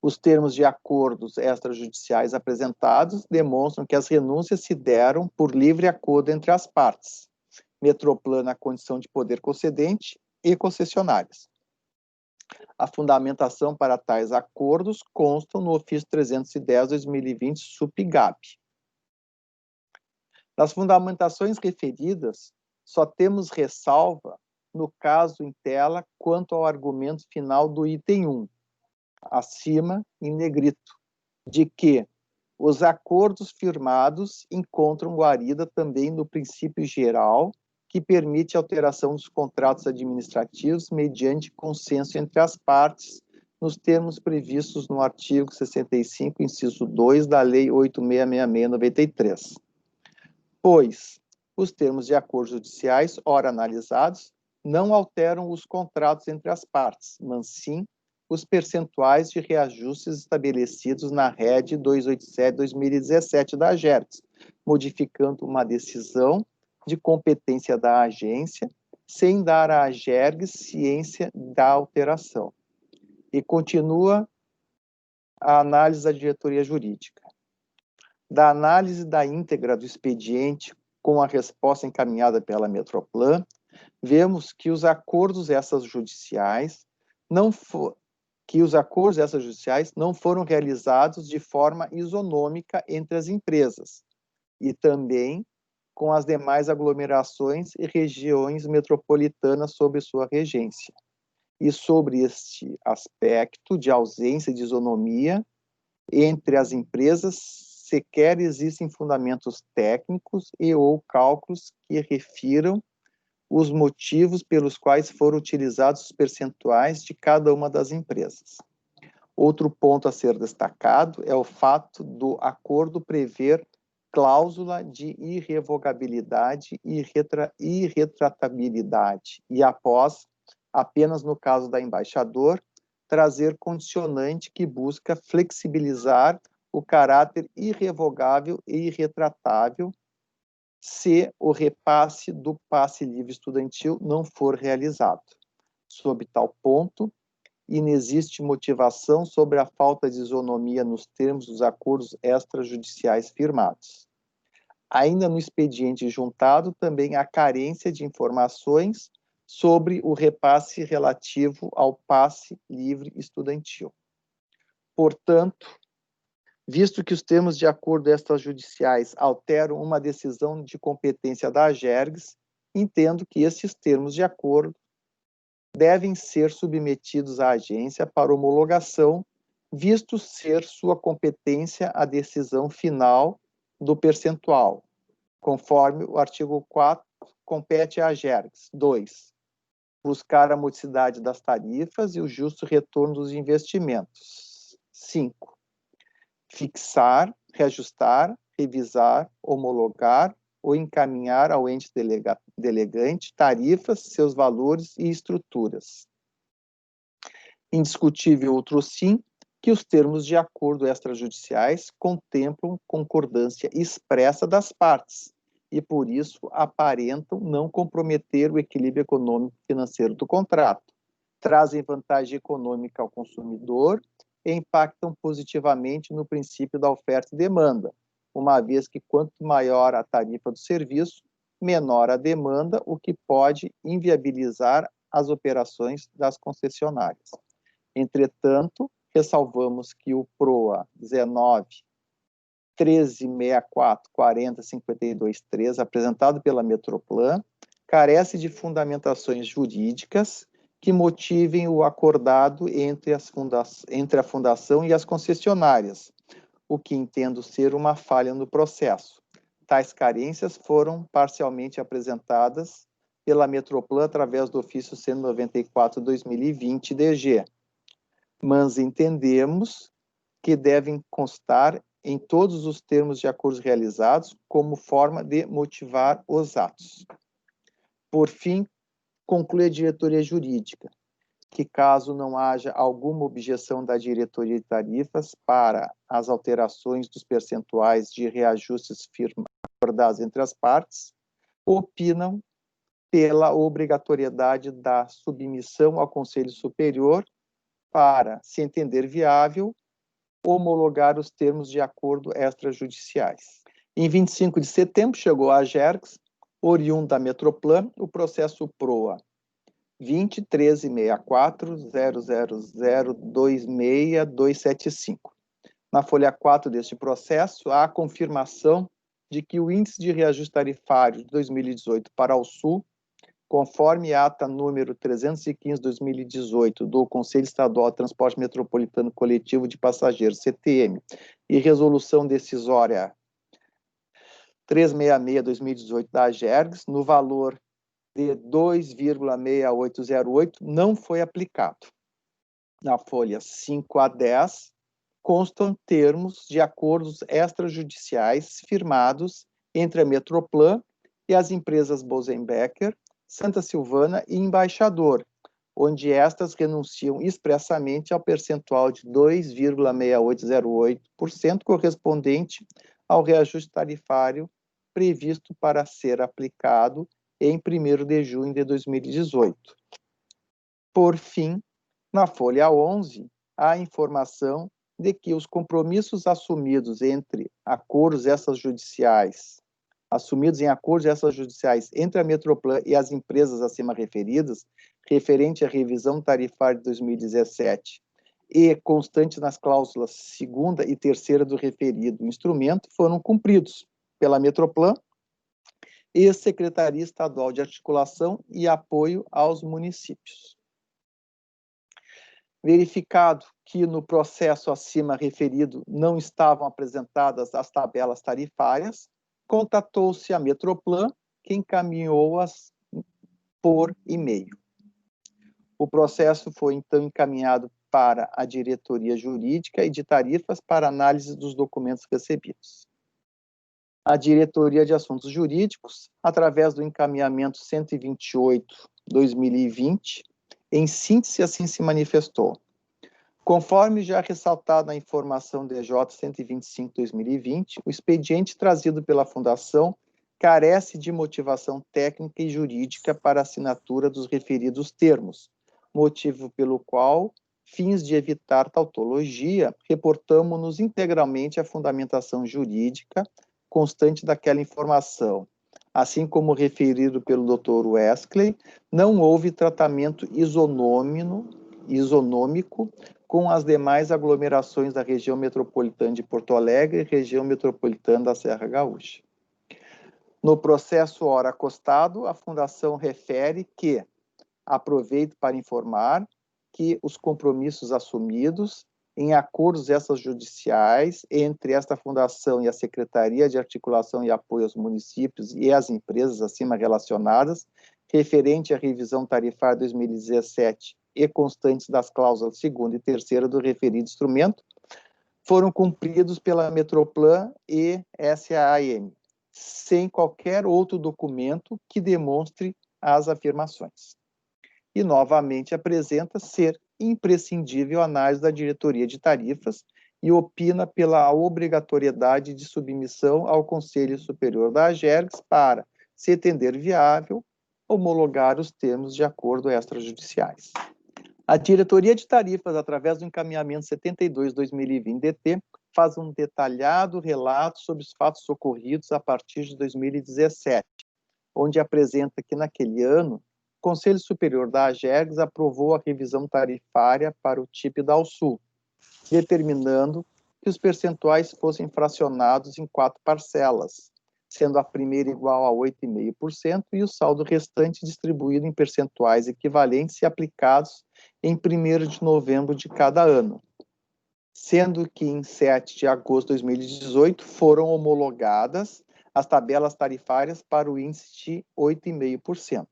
Os termos de acordos extrajudiciais apresentados demonstram que as renúncias se deram por livre acordo entre as partes, Metroplan na condição de poder concedente e concessionárias. A fundamentação para tais acordos constam no ofício 310/2020 SUP-GAB. Nas fundamentações referidas, só temos ressalva no caso em tela quanto ao argumento final do item 1, acima em negrito, de que os acordos firmados encontram guarida também no princípio geral que permite alteração dos contratos administrativos mediante consenso entre as partes, nos termos previstos no artigo 65, inciso 2 da Lei 8666/93. Pois os termos de acordos judiciais, ora analisados, não alteram os contratos entre as partes, mas sim os percentuais de reajustes estabelecidos na RED 287/2017 da AGERGS, modificando uma decisão de competência da agência, sem dar à AGERGS ciência da alteração. E continua a análise da diretoria jurídica. Da análise da íntegra do expediente com a resposta encaminhada pela Metroplan, vemos que os acordos extrajudiciais não foram realizados de forma isonômica entre as empresas e também com as demais aglomerações e regiões metropolitanas sob sua regência. E sobre este aspecto de ausência de isonomia entre as empresas, sequer existem fundamentos técnicos e ou cálculos que refiram os motivos pelos quais foram utilizados os percentuais de cada uma das empresas. Outro ponto a ser destacado é o fato do acordo prever cláusula de irrevogabilidade e irretratabilidade, e após, apenas no caso da embaixador, trazer condicionante que busca flexibilizar o caráter irrevogável e irretratável se o repasse do passe livre estudantil não for realizado. Sob tal ponto, inexiste motivação sobre a falta de isonomia nos termos dos acordos extrajudiciais firmados. Ainda no expediente juntado, também há carência de informações sobre o repasse relativo ao passe livre estudantil. Portanto, visto que os termos de acordo extrajudiciais alteram uma decisão de competência da AGERGS, entendo que esses termos de acordo devem ser submetidos à agência para homologação, visto ser sua competência a decisão final do percentual, conforme o artigo 4 compete à AGERGS. 2. Buscar a modicidade das tarifas e o justo retorno dos investimentos. 5. Fixar, reajustar, revisar, homologar ou encaminhar ao ente delegante tarifas, seus valores e estruturas. Indiscutível outro sim, que os termos de acordo extrajudiciais contemplam concordância expressa das partes e, por isso, aparentam não comprometer o equilíbrio econômico e financeiro do contrato, trazem vantagem econômica ao consumidor e impactam positivamente no princípio da oferta e demanda, uma vez que quanto maior a tarifa do serviço, menor a demanda, o que pode inviabilizar as operações das concessionárias. Entretanto, ressalvamos que o PROA 19 1364 40 52 3, apresentado pela Metroplan, carece de fundamentações jurídicas que motivem o acordado entre a fundação e as concessionárias, o que entendo ser uma falha no processo. Tais carências foram parcialmente apresentadas pela Metroplan através do ofício 194/2020 DG, mas entendemos que devem constar em todos os termos de acordos realizados como forma de motivar os atos. Por fim, conclui a diretoria jurídica que, caso não haja alguma objeção da diretoria de tarifas para as alterações dos percentuais de reajustes acordados entre as partes, opinam pela obrigatoriedade da submissão ao Conselho Superior para, se entender viável, homologar os termos de acordo extrajudiciais. Em 25 de setembro, chegou à AGERGS, oriundo da Metroplan, o processo PROA 20 1364 00026 Na folha 4 deste processo, há a confirmação de que o índice de reajuste tarifário de 2018 para o Sul, conforme ata número 315/2018 do Conselho Estadual de Transporte Metropolitano Coletivo de Passageiros, CTM, e resolução decisória 366/2018 da AGERGS, no valor de 2,6808, não foi aplicado. Na folha 5 a 10, constam termos de acordos extrajudiciais firmados entre a Metroplan e as empresas Bosenbecker, Santa Silvana e Embaixador, onde estas renunciam expressamente ao percentual de 2,6808% correspondente ao reajuste tarifário previsto para ser aplicado em 1º de junho de 2018. Por fim, na folha 11, há a informação de que os compromissos assumidos em acordos extrajudiciais entre a Metroplan e as empresas acima referidas, referente à revisão tarifária de 2017 e constante nas cláusulas 2ª e 3ª do referido instrumento, foram cumpridos pela Metroplan e Secretaria Estadual de Articulação e Apoio aos Municípios. Verificado que no processo acima referido não estavam apresentadas as tabelas tarifárias, contatou-se a Metroplan, que encaminhou-as por e-mail. O processo foi, então, encaminhado para a diretoria jurídica e de tarifas para análise dos documentos recebidos. A diretoria de assuntos jurídicos, através do encaminhamento 128/2020, em síntese, assim se manifestou. Conforme já ressaltado na informação DJ 125/2020, o expediente trazido pela Fundação carece de motivação técnica e jurídica para a assinatura dos referidos termos, motivo pelo qual fins de evitar tautologia, reportamos-nos integralmente à fundamentação jurídica constante daquela informação. Assim como referido pelo Dr. Wesley, não houve tratamento isonômico com as demais aglomerações da região metropolitana de Porto Alegre e região metropolitana da Serra Gaúcha. No processo ora acostado, a Fundação refere que, aproveito para informar, que os compromissos assumidos em acordos extrajudiciais entre esta Fundação e a Secretaria de Articulação e Apoio aos Municípios e as empresas acima relacionadas, referente à revisão tarifária 2017 e constantes das cláusulas 2ª e 3ª do referido instrumento, foram cumpridos pela Metroplan e SAAM, sem qualquer outro documento que demonstre as afirmações. E, novamente, apresenta ser imprescindível a análise da diretoria de tarifas e opina pela obrigatoriedade de submissão ao Conselho Superior da AGERGS para, se entender viável, homologar os termos de acordo extrajudiciais. A diretoria de tarifas, através do encaminhamento 72/2020-DT, faz um detalhado relato sobre os fatos ocorridos a partir de 2017, onde apresenta que, naquele ano, o Conselho Superior da AGERGS aprovou a revisão tarifária para o TIP da Alsul, determinando que os percentuais fossem fracionados em 4 parcelas, sendo a primeira igual a 8,5% e o saldo restante distribuído em percentuais equivalentes e aplicados em 1º de novembro de cada ano, sendo que em 7 de agosto de 2018 foram homologadas as tabelas tarifárias para o índice de 8,5%.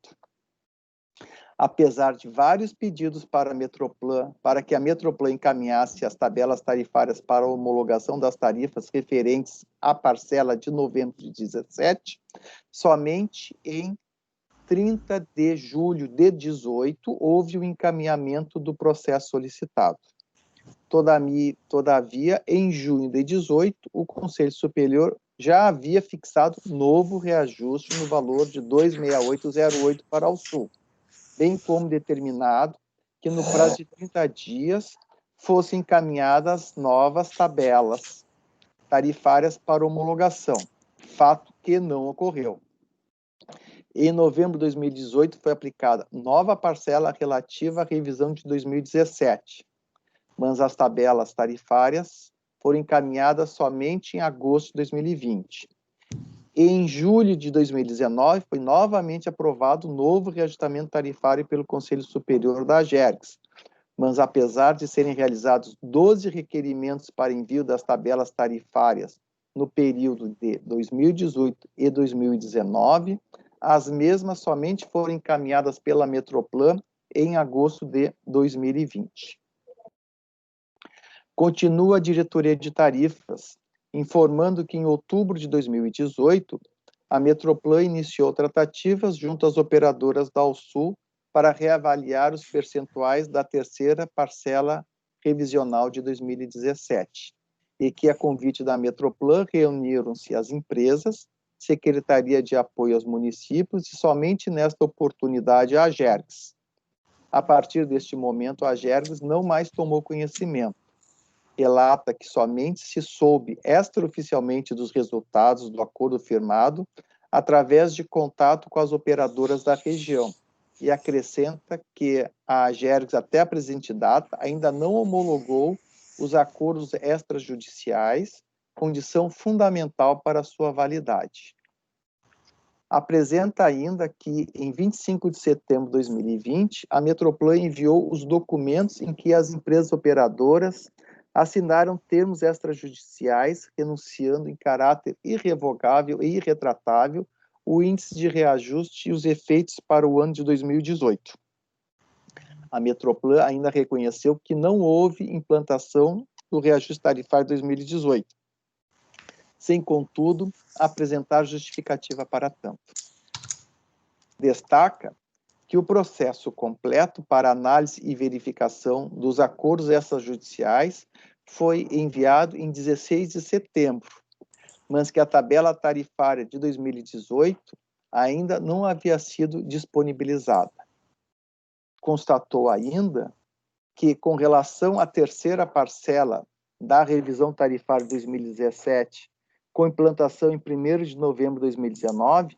Apesar de vários pedidos para que a Metroplan encaminhasse as tabelas tarifárias para a homologação das tarifas referentes à parcela de novembro de 2017, somente em 30 de julho de 2018 houve o encaminhamento do processo solicitado. Todavia, em junho de 2018, o Conselho Superior já havia fixado novo reajuste no valor de 2,6808 para o Sul, bem como determinado que no prazo de 30 dias fossem encaminhadas novas tabelas tarifárias para homologação, fato que não ocorreu. Em novembro de 2018 foi aplicada nova parcela relativa à revisão de 2017, mas as tabelas tarifárias foram encaminhadas somente em agosto de 2020. Em julho de 2019, foi novamente aprovado o novo reajustamento tarifário pelo Conselho Superior da AGERGS, mas apesar de serem realizados 12 requerimentos para envio das tabelas tarifárias no período de 2018 e 2019, as mesmas somente foram encaminhadas pela Metroplan em agosto de 2020. Continua a diretoria de tarifas, informando que em outubro de 2018, a Metroplan iniciou tratativas junto às operadoras da Alsul para reavaliar os percentuais da 3ª parcela revisional de 2017, e que, a convite da Metroplan, reuniram-se as empresas, Secretaria de Apoio aos Municípios e, somente nesta oportunidade, a AGERGS. A partir deste momento, a AGERGS não mais tomou conhecimento. Relata que somente se soube extraoficialmente dos resultados do acordo firmado através de contato com as operadoras da região e acrescenta que a AGERGS, até a presente data, ainda não homologou os acordos extrajudiciais, condição fundamental para sua validade. Apresenta ainda que, em 25 de setembro de 2020, a Metroplan enviou os documentos em que as empresas operadoras assinaram termos extrajudiciais, renunciando em caráter irrevogável e irretratável o índice de reajuste e os efeitos para o ano de 2018. A Metroplan ainda reconheceu que não houve implantação do reajuste tarifário de 2018, sem, contudo, apresentar justificativa para tanto. Destaca que o processo completo para análise e verificação dos acordos extrajudiciais foi enviado em 16 de setembro, mas que a tabela tarifária de 2018 ainda não havia sido disponibilizada. Constatou ainda que, com relação à terceira parcela da revisão tarifária de 2017, com implantação em 1º de novembro de 2019,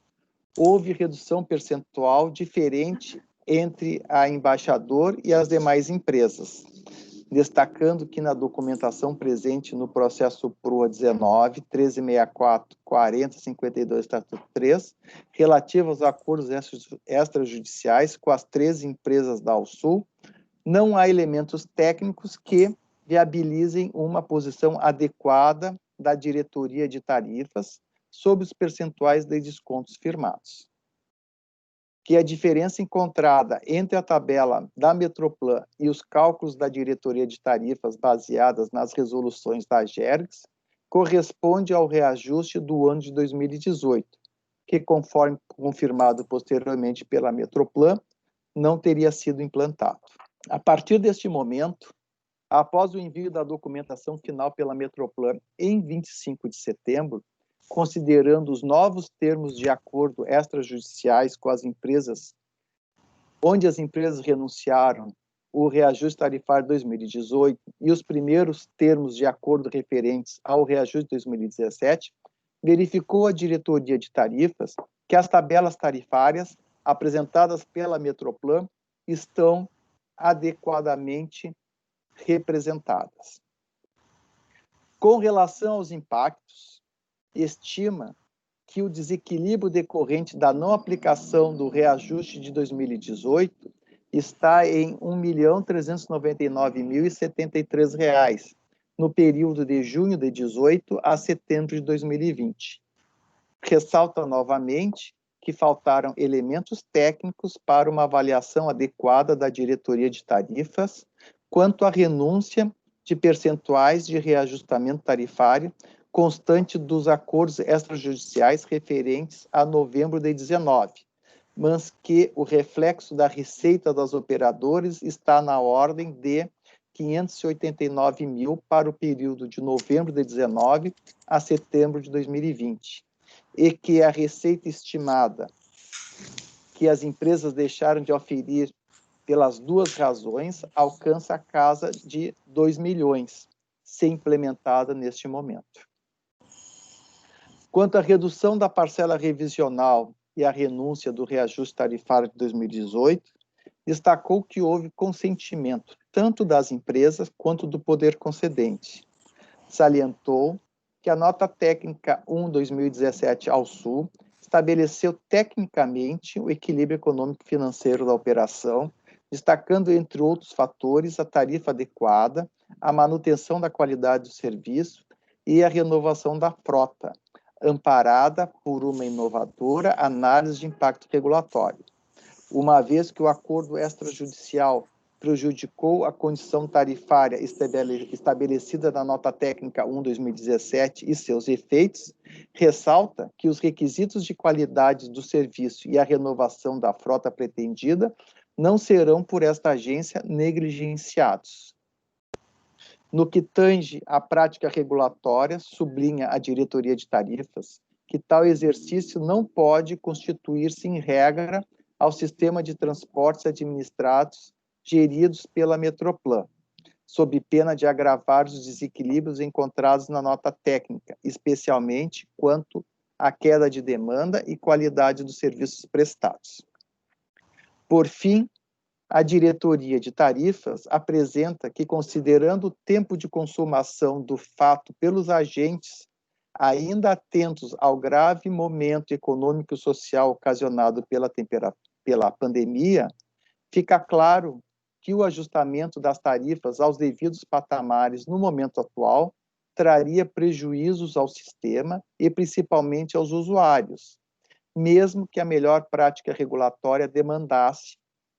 houve redução percentual diferente entre a Embaixador e as demais empresas, destacando que na documentação presente no processo PROA 19, 1364, 40, 52, Estatuto 3, relativo aos acordos extrajudiciais com as 13 empresas da Alsul, não há elementos técnicos que viabilizem uma posição adequada da diretoria de tarifas sobre os percentuais de descontos firmados. Que a diferença encontrada entre a tabela da Metroplan e os cálculos da diretoria de tarifas baseadas nas resoluções da AGERGS corresponde ao reajuste do ano de 2018, que, conforme confirmado posteriormente pela Metroplan, não teria sido implantado. A partir deste momento, após o envio da documentação final pela Metroplan em 25 de setembro, considerando os novos termos de acordo extrajudiciais com as empresas, onde as empresas renunciaram o reajuste tarifário de 2018 e os primeiros termos de acordo referentes ao reajuste de 2017, verificou a diretoria de tarifas que as tabelas tarifárias apresentadas pela Metroplan estão adequadamente representadas. Com relação aos impactos, estima que o desequilíbrio decorrente da não aplicação do reajuste de 2018 está em R$ 1.399.073 no período de junho de 2018 a setembro de 2020. Ressalta novamente que faltaram elementos técnicos para uma avaliação adequada da diretoria de tarifas quanto à renúncia de percentuais de reajustamento tarifário constante dos acordos extrajudiciais referentes a novembro de 2019, mas que o reflexo da receita das operadoras está na ordem de 589 mil para o período de novembro de 2019 a setembro de 2020, e que a receita estimada que as empresas deixaram de oferir pelas duas razões alcança a casa de 2 milhões, sem implementada neste momento. Quanto à redução da parcela revisional e à renúncia do reajuste tarifário de 2018, destacou que houve consentimento tanto das empresas quanto do poder concedente. Salientou que a nota técnica 1/2017 ao Sul estabeleceu tecnicamente o equilíbrio econômico-financeiro da operação, destacando, entre outros fatores, a tarifa adequada, a manutenção da qualidade do serviço e a renovação da frota, amparada por uma inovadora análise de impacto regulatório. Uma vez que o acordo extrajudicial prejudicou a condição tarifária estabelecida na nota técnica 1/2017 e seus efeitos, ressalta que os requisitos de qualidade do serviço e a renovação da frota pretendida não serão por esta agência negligenciados. No que tange à prática regulatória, sublinha a diretoria de tarifas que tal exercício não pode constituir-se em regra ao sistema de transportes administrados geridos pela Metroplan, sob pena de agravar os desequilíbrios encontrados na nota técnica, especialmente quanto à queda de demanda e qualidade dos serviços prestados. Por fim, a diretoria de tarifas apresenta que, considerando o tempo de consumação do fato pelos agentes, ainda atentos ao grave momento econômico e social ocasionado pela pandemia, fica claro que o ajustamento das tarifas aos devidos patamares no momento atual traria prejuízos ao sistema e principalmente aos usuários, mesmo que a melhor prática regulatória demandasse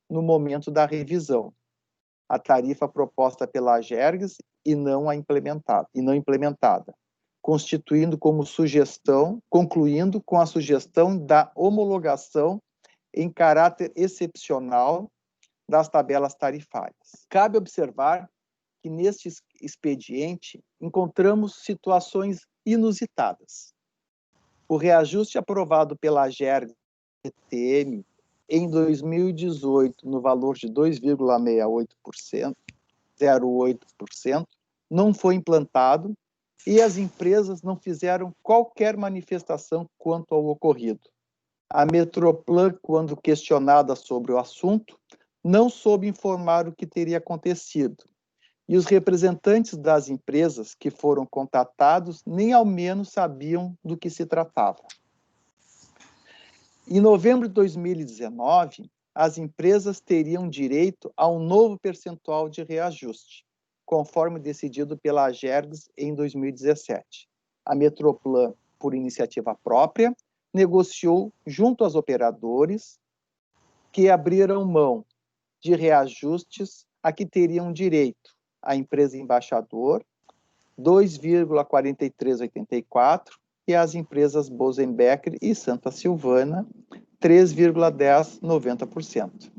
no momento da revisão a tarifa proposta pela AGERGS e não implementada, concluindo com a sugestão da homologação em caráter excepcional das tabelas tarifárias. Cabe observar que neste expediente encontramos situações inusitadas. O reajuste aprovado pela AGERGS-ETM em 2018 no valor de 2,68%, 0,08%, não foi implantado e as empresas não fizeram qualquer manifestação quanto ao ocorrido. A Metroplan, quando questionada sobre o assunto, não soube informar o que teria acontecido. E os representantes das empresas que foram contatados nem ao menos sabiam do que se tratava. Em novembro de 2019, as empresas teriam direito a um novo percentual de reajuste, conforme decidido pela Agergs em 2017. A Metroplan, por iniciativa própria, negociou junto aos operadores que abriram mão de reajustes a que teriam direito a empresa embaixador, 2,4384, e as empresas Bosenbecker e Santa Silvana, 3,1090%.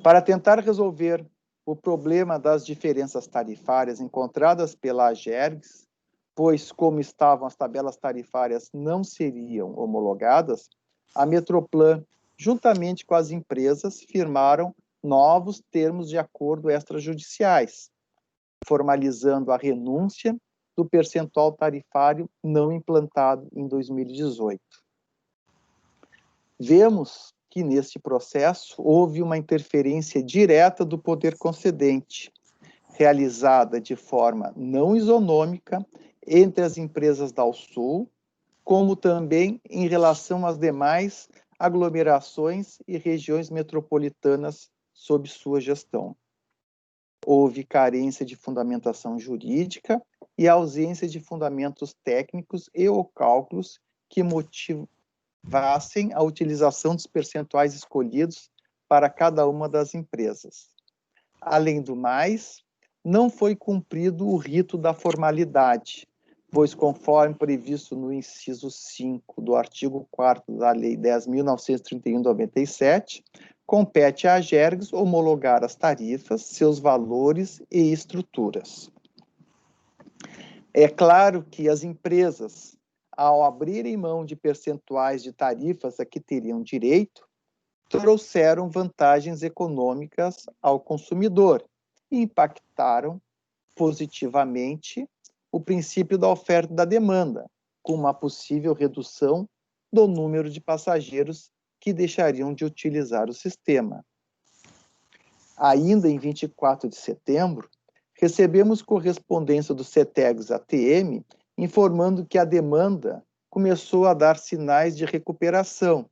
Para tentar resolver o problema das diferenças tarifárias encontradas pela Agergs, pois como estavam as tabelas tarifárias não seriam homologadas, a Metroplan, juntamente com as empresas, firmaram novos termos de acordo extrajudiciais, formalizando a renúncia do percentual tarifário não implantado em 2018. Vemos que, neste processo, houve uma interferência direta do poder concedente, realizada de forma não isonômica entre as empresas da Alsul, como também em relação às demais aglomerações e regiões metropolitanas sob sua gestão. Houve carência de fundamentação jurídica e ausência de fundamentos técnicos e ou cálculos que motivassem a utilização dos percentuais escolhidos para cada uma das empresas. Além do mais, não foi cumprido o rito da formalidade, pois, conforme previsto no inciso 5 do artigo 4º da Lei 10.931/97, compete à Agergs homologar as tarifas, seus valores e estruturas. É claro que as empresas, ao abrirem mão de percentuais de tarifas a que teriam direito, trouxeram vantagens econômicas ao consumidor e impactaram positivamente o princípio da oferta e da demanda, com uma possível redução do número de passageiros que deixariam de utilizar o sistema. Ainda em 24 de setembro, recebemos correspondência do CETEGS-ATM informando que a demanda começou a dar sinais de recuperação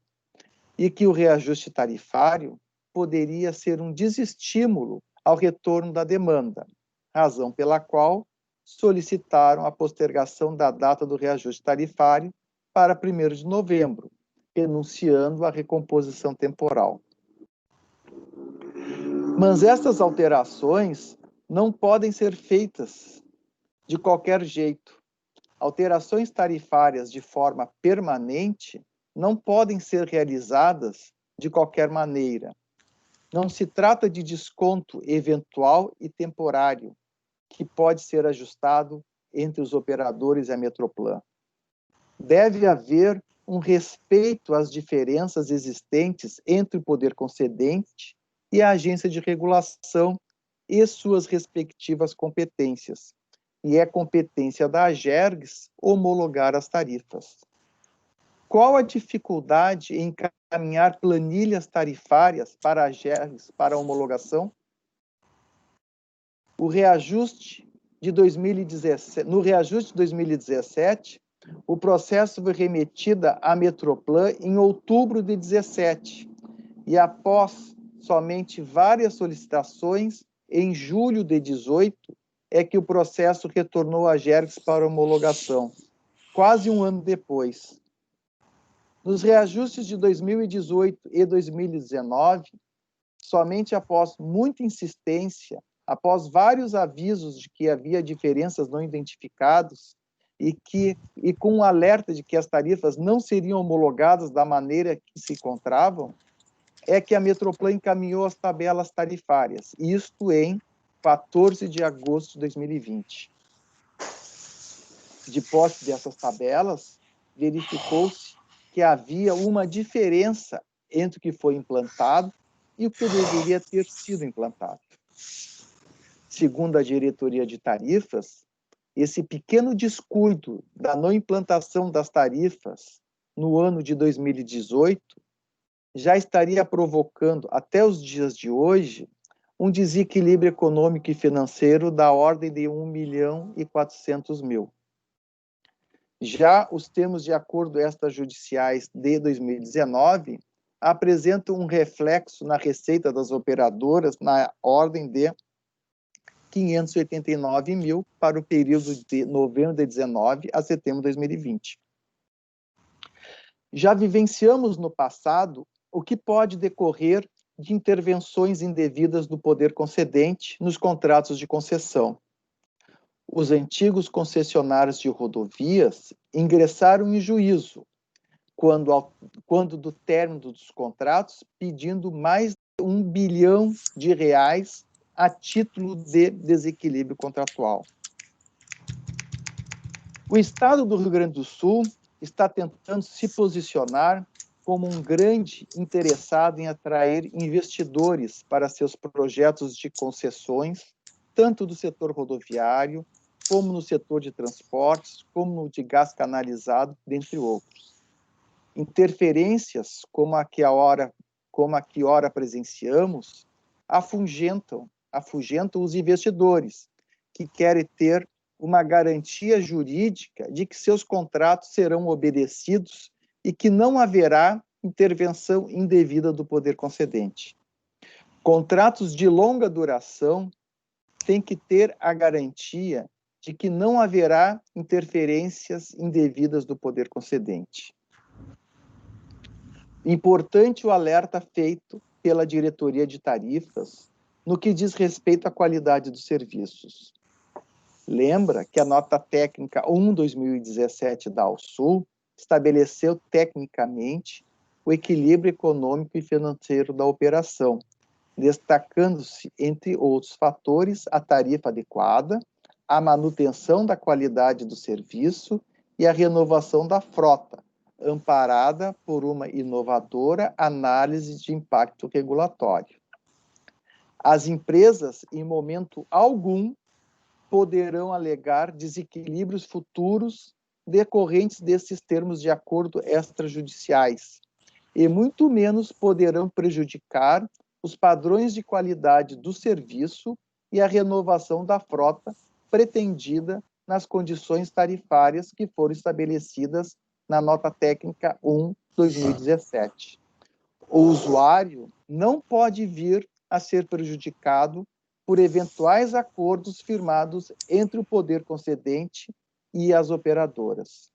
e que o reajuste tarifário poderia ser um desestímulo ao retorno da demanda, razão pela qual solicitaram a postergação da data do reajuste tarifário para 1º de novembro, renunciando à recomposição temporal. Mas estas alterações não podem ser feitas de qualquer jeito. Alterações tarifárias de forma permanente não podem ser realizadas de qualquer maneira. Não se trata de desconto eventual e temporário, que pode ser ajustado entre os operadores e a Metroplan. Deve haver um respeito às diferenças existentes entre o poder concedente e a agência de regulação e suas respectivas competências. E é competência da Agergs homologar as tarifas. Qual a dificuldade em encaminhar planilhas tarifárias para a Agergs para homologação? No reajuste de 2017, o processo foi remetido à Metroplan em outubro de 2017 e após somente várias solicitações, em julho de 2018, é que o processo retornou à Agergs para homologação, quase um ano depois. Nos reajustes de 2018 e 2019, somente após muita insistência, após vários avisos de que havia diferenças não identificadas e com um alerta de que as tarifas não seriam homologadas da maneira que se encontravam, é que a Metroplan encaminhou as tabelas tarifárias, isto em 14 de agosto de 2020. De posse dessas tabelas, verificou-se que havia uma diferença entre o que foi implantado e o que deveria ter sido implantado. segundo a diretoria de tarifas, esse pequeno descuido da não implantação das tarifas no ano de 2018 já estaria provocando, até os dias de hoje, um desequilíbrio econômico e financeiro da ordem de 1.400.000. Já os termos de acordo extrajudiciais de 2019 apresentam um reflexo na receita das operadoras na ordem de 589.000 para o período de novembro de 2019 a setembro de 2020. Já vivenciamos no passado o que pode decorrer de intervenções indevidas do poder concedente nos contratos de concessão. Os antigos concessionários de rodovias ingressaram em juízo quando do término dos contratos, pedindo mais de R$1 bilhão a título de desequilíbrio contratual. O Estado do Rio Grande do Sul está tentando se posicionar como um grande interessado em atrair investidores para seus projetos de concessões, tanto do setor rodoviário, como no setor de transportes, como no de gás canalizado, dentre outros. Interferências como a que ora presenciamos afugentam os investidores que querem ter uma garantia jurídica de que seus contratos serão obedecidos e que não haverá intervenção indevida do poder concedente. Contratos de longa duração têm que ter a garantia de que não haverá interferências indevidas do poder concedente. Importante o alerta feito pela diretoria de tarifas no que diz respeito à qualidade dos serviços. Lembra que a nota técnica 1/2017 da AuSul estabeleceu tecnicamente o equilíbrio econômico e financeiro da operação, destacando-se, entre outros fatores, a tarifa adequada, a manutenção da qualidade do serviço e a renovação da frota, amparada por uma inovadora análise de impacto regulatório. As empresas, em momento algum, poderão alegar desequilíbrios futuros decorrentes desses termos de acordo extrajudiciais, e muito menos poderão prejudicar os padrões de qualidade do serviço e a renovação da frota pretendida nas condições tarifárias que foram estabelecidas na nota técnica 1/2017. O usuário não pode vir a ser prejudicado por eventuais acordos firmados entre o poder concedente e as operadoras.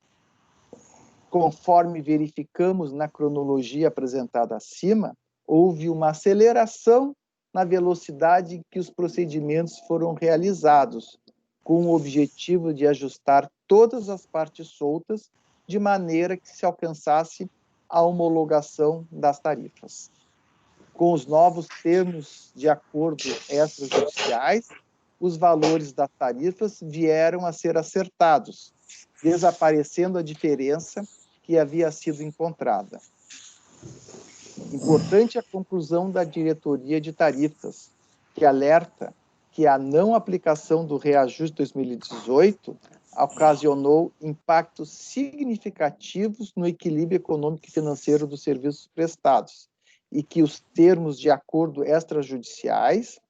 Conforme verificamos na cronologia apresentada acima, houve uma aceleração na velocidade em que os procedimentos foram realizados, com o objetivo de ajustar todas as partes soltas, de maneira que se alcançasse a homologação das tarifas. Com os novos termos de acordo extrajudiciais, os valores das tarifas vieram a ser acertados, desaparecendo a diferença que havia sido encontrada. Importante a conclusão da diretoria de tarifas, que alerta que a não aplicação do reajuste 2018 ocasionou impactos significativos no equilíbrio econômico e financeiro dos serviços prestados, e que os termos de acordo extrajudiciais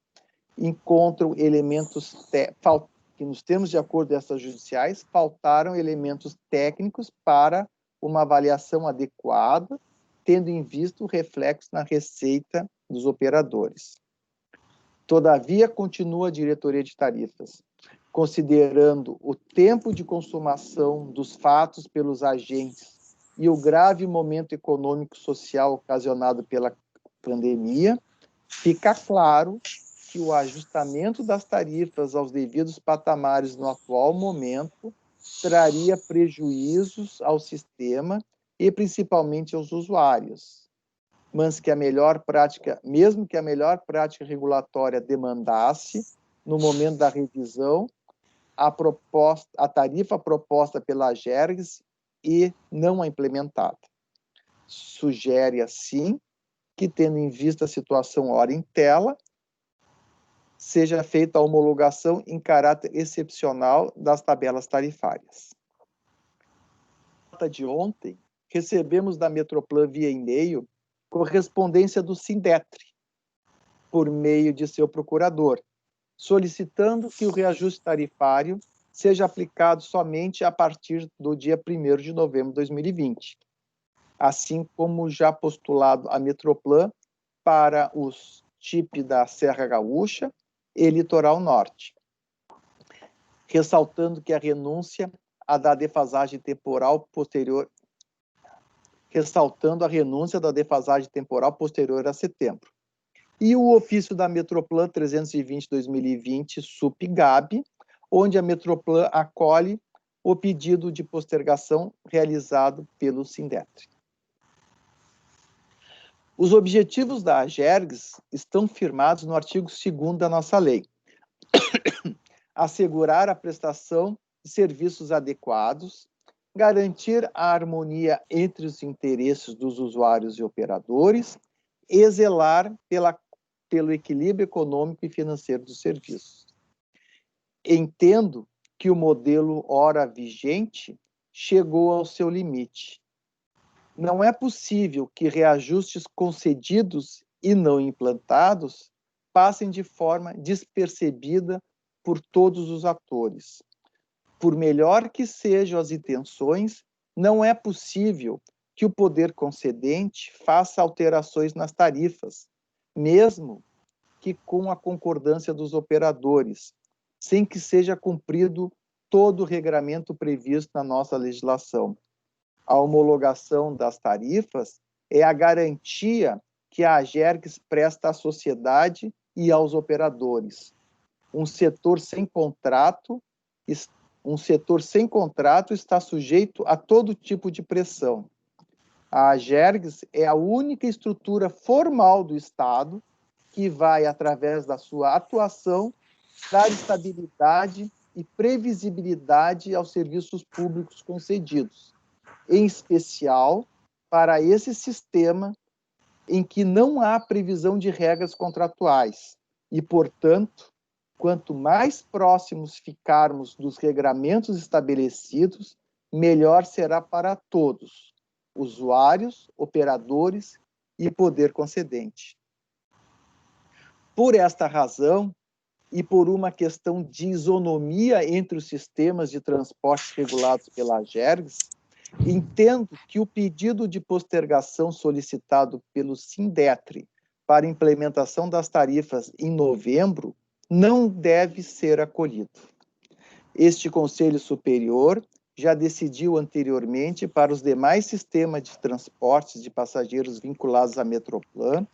encontram elementos que nos termos de acordo extrajudiciais faltaram elementos técnicos para uma avaliação adequada, tendo em vista o reflexo na receita dos operadores. Todavia, continua a diretoria de tarifas, considerando o tempo de consumação dos fatos pelos agentes e o grave momento econômico-social ocasionado pela pandemia, fica claro que o ajustamento das tarifas aos devidos patamares no atual momento traria prejuízos ao sistema e principalmente aos usuários, mas que a melhor prática, mesmo que a melhor prática regulatória demandasse, no momento da revisão, a tarifa proposta pela Agergs e não a implementada. Sugere, assim, que, tendo em vista a situação ora em tela, seja feita a homologação em caráter excepcional das tabelas tarifárias. Na data de ontem, recebemos da Metroplan via e-mail correspondência do Sindetre, por meio de seu procurador, solicitando que o reajuste tarifário seja aplicado somente a partir do dia 1º de novembro de 2020, assim como já postulado a Metroplan para os TIP da Serra Gaúcha e Litoral Norte, ressaltando que a renúncia da defasagem temporal posterior a setembro. E o ofício da Metroplan 320/2020 SUP-GAB, onde a Metroplan acolhe o pedido de postergação realizado pelo Sindetre. Os objetivos da AGERGS estão firmados no artigo 2º da nossa lei. Assegurar a prestação de serviços adequados, garantir a harmonia entre os interesses dos usuários e operadores e zelar pelo equilíbrio econômico e financeiro dos serviços. Entendo que o modelo ora vigente chegou ao seu limite. Não é possível que reajustes concedidos e não implantados passem de forma despercebida por todos os atores. Por melhor que sejam as intenções, não é possível que o poder concedente faça alterações nas tarifas, mesmo que com a concordância dos operadores, sem que seja cumprido todo o regramento previsto na nossa legislação. A homologação das tarifas é a garantia que a AGERGS presta à sociedade e aos operadores. Um setor sem contrato está sujeito a todo tipo de pressão. A AGERGS é a única estrutura formal do Estado que vai, através da sua atuação, dar estabilidade e previsibilidade aos serviços públicos concedidos, em especial para esse sistema em que não há previsão de regras contratuais e, portanto, quanto mais próximos ficarmos dos regramentos estabelecidos, melhor será para todos, usuários, operadores e poder concedente. Por esta razão, e por uma questão de isonomia entre os sistemas de transporte regulados pela AGERGS, entendo que o pedido de postergação solicitado pelo Sindetre para implementação das tarifas em novembro não deve ser acolhido. Este Conselho Superior já decidiu anteriormente para os demais sistemas de transportes de passageiros vinculados à Metroplan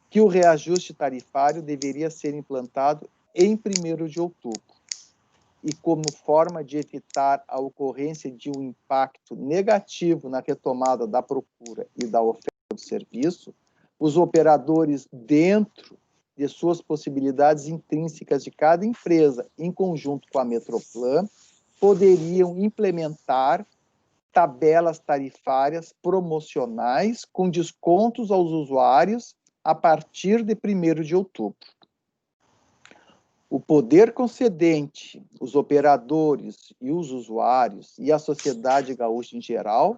que o reajuste tarifário deveria ser implantado em 1º de outubro. E como forma de evitar a ocorrência de um impacto negativo na retomada da procura e da oferta do serviço, os operadores, dentro de suas possibilidades intrínsecas de cada empresa, em conjunto com a Metroplan, poderiam implementar tabelas tarifárias promocionais com descontos aos usuários a partir de 1º de outubro. O poder concedente, os operadores e os usuários e a sociedade gaúcha em geral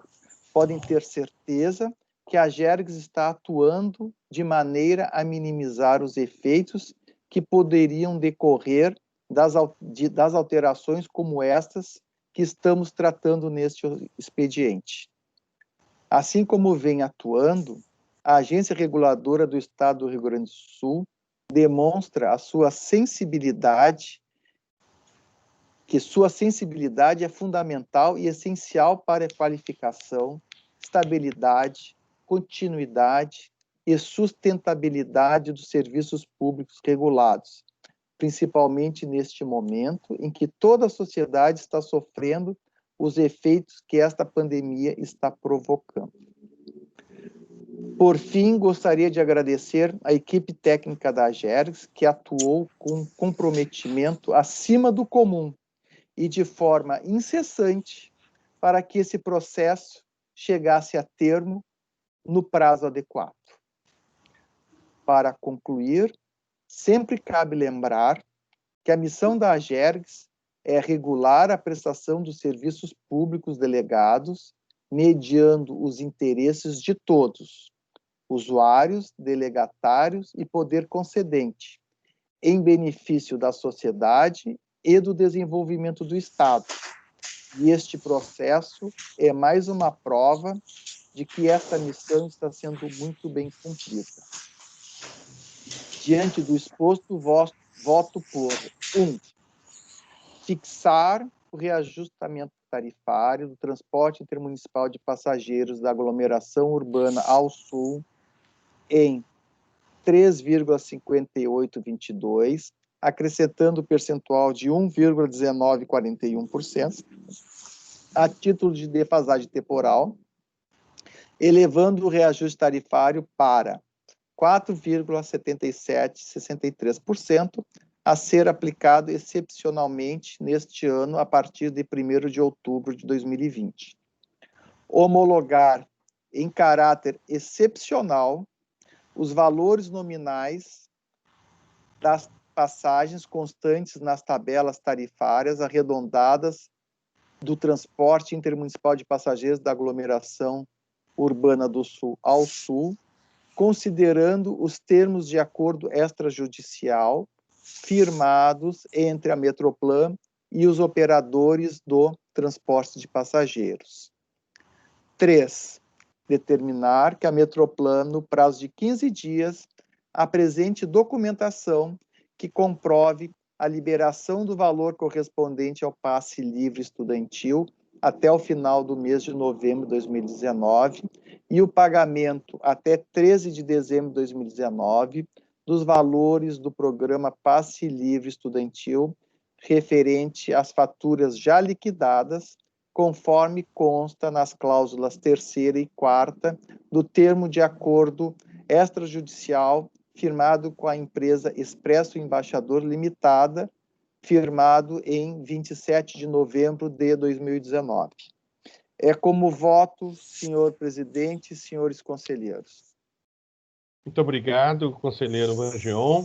podem ter certeza que a AGERGS está atuando de maneira a minimizar os efeitos que poderiam decorrer das alterações como estas que estamos tratando neste expediente. Assim como vem atuando, a Agência Reguladora do Estado do Rio Grande do Sul demonstra a sua sensibilidade, que sua sensibilidade é fundamental e essencial para a qualificação, estabilidade, continuidade e sustentabilidade dos serviços públicos regulados, principalmente neste momento em que toda a sociedade está sofrendo os efeitos que esta pandemia está provocando. Por fim, gostaria de agradecer à equipe técnica da AGERGS, que atuou com comprometimento acima do comum e de forma incessante para que esse processo chegasse a termo no prazo adequado. Para concluir, Sempre cabe lembrar que a missão da AGERGS é regular a prestação dos serviços públicos delegados, mediando os interesses de todos, usuários, delegatários e poder concedente, em benefício da sociedade e do desenvolvimento do Estado. E este processo é mais uma prova de que esta missão está sendo muito bem cumprida. Diante do exposto, voto por 1. Fixar o reajustamento tarifário do transporte intermunicipal de passageiros da aglomeração urbana ao sul em 3,5822, acrescentando o percentual de 1,1941%, a título de defasagem temporal, elevando o reajuste tarifário para 4,7763%, a ser aplicado excepcionalmente neste ano, a partir de 1º de outubro de 2020. Homologar, em caráter excepcional, os valores nominais das passagens constantes nas tabelas tarifárias arredondadas do transporte intermunicipal de passageiros da aglomeração urbana do Sul ao Sul, considerando os termos de acordo extrajudicial firmados entre a Metroplan e os operadores do transporte de passageiros. 3. Determinar que a Metroplan, no prazo de 15 dias, apresente documentação que comprove a liberação do valor correspondente ao passe livre estudantil até o final do mês de novembro de 2019 e o pagamento até 13 de dezembro de 2019 dos valores do programa Passe Livre Estudantil referente às faturas já liquidadas, conforme consta nas cláusulas 3ª e 4ª do termo de acordo extrajudicial firmado com a empresa Expresso Embaixador Limitada, firmado em 27 de novembro de 2019. É como voto, senhor presidente e senhores conselheiros. Muito obrigado, conselheiro Mangion.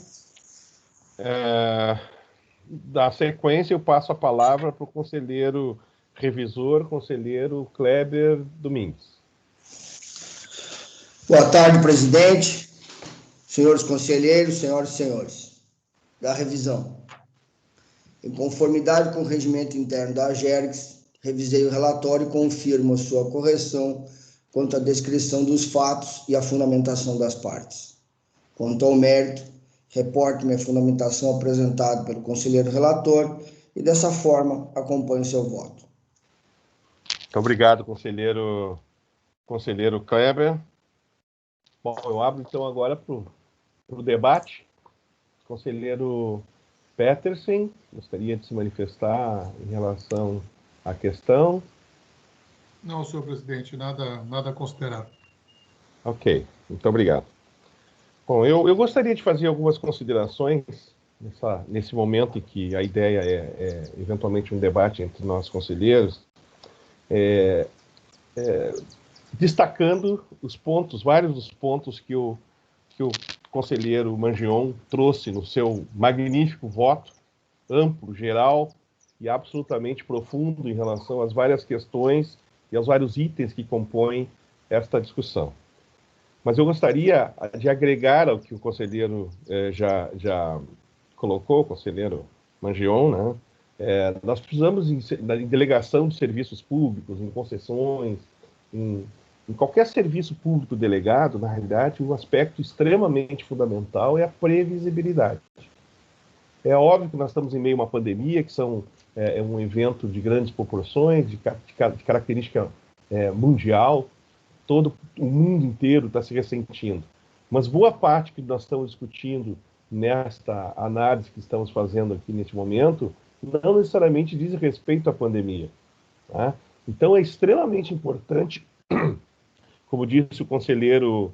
Da sequência, eu passo a palavra para o conselheiro revisor, conselheiro Kleber Domingues. Boa tarde, presidente, senhores conselheiros, senhoras e senhores. Da revisão. Em conformidade com o regimento interno da AGERGS, revisei o relatório e confirmo a sua correção quanto à descrição dos fatos e a fundamentação das partes. Quanto ao mérito, reporto-me a fundamentação apresentada pelo conselheiro relator e, dessa forma, acompanho seu voto. Muito obrigado, conselheiro Kleber. Bom, eu abro então agora para o debate. Conselheiro Petersen, gostaria de se manifestar em relação à questão? Não, senhor presidente, nada a considerar. Ok, muito obrigado. Bom, eu gostaria de fazer algumas considerações nesse momento em que a ideia é eventualmente um debate entre nós conselheiros, destacando vários dos pontos que o conselheiro Mangion trouxe no seu magnífico voto, amplo, geral e absolutamente profundo em relação às várias questões e aos vários itens que compõem esta discussão. Mas eu gostaria de agregar ao que o conselheiro já colocou, o conselheiro Mangion, né? Nós precisamos, em delegação de serviços públicos, em concessões, em qualquer serviço público delegado, na realidade, um aspecto extremamente fundamental é a previsibilidade. É óbvio que nós estamos em meio a uma pandemia, que é um evento de grandes proporções, de característica mundial, todo o mundo inteiro está se ressentindo. Mas boa parte que nós estamos discutindo nesta análise que estamos fazendo aqui neste momento, não necessariamente diz respeito à pandemia. Tá? Então é extremamente importante, como disse o conselheiro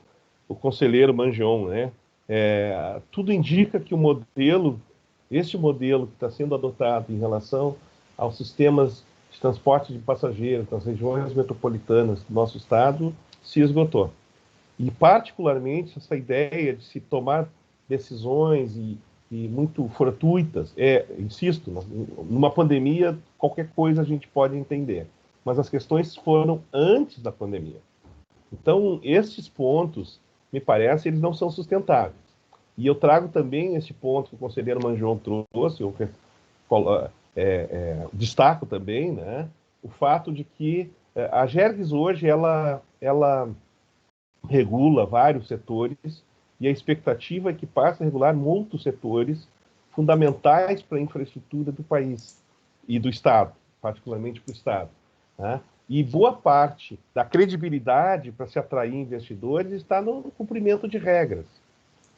Mangion, né? Tudo indica que este modelo que está sendo adotado em relação aos sistemas de transporte de passageiros nas regiões metropolitanas do nosso estado se esgotou. E, particularmente, essa ideia de se tomar decisões e muito fortuitas. Insisto, numa pandemia, qualquer coisa a gente pode entender, mas as questões foram antes da pandemia. Então, esses pontos, me parece, eles não são sustentáveis. E eu trago também esse ponto que o conselheiro Mangion trouxe, eu destaco também, né, o fato de que a Gergs hoje, ela regula vários setores, e a expectativa é que passe a regular muitos setores fundamentais para a infraestrutura do país e do Estado, particularmente para o Estado, né? E boa parte da credibilidade para se atrair investidores está no cumprimento de regras,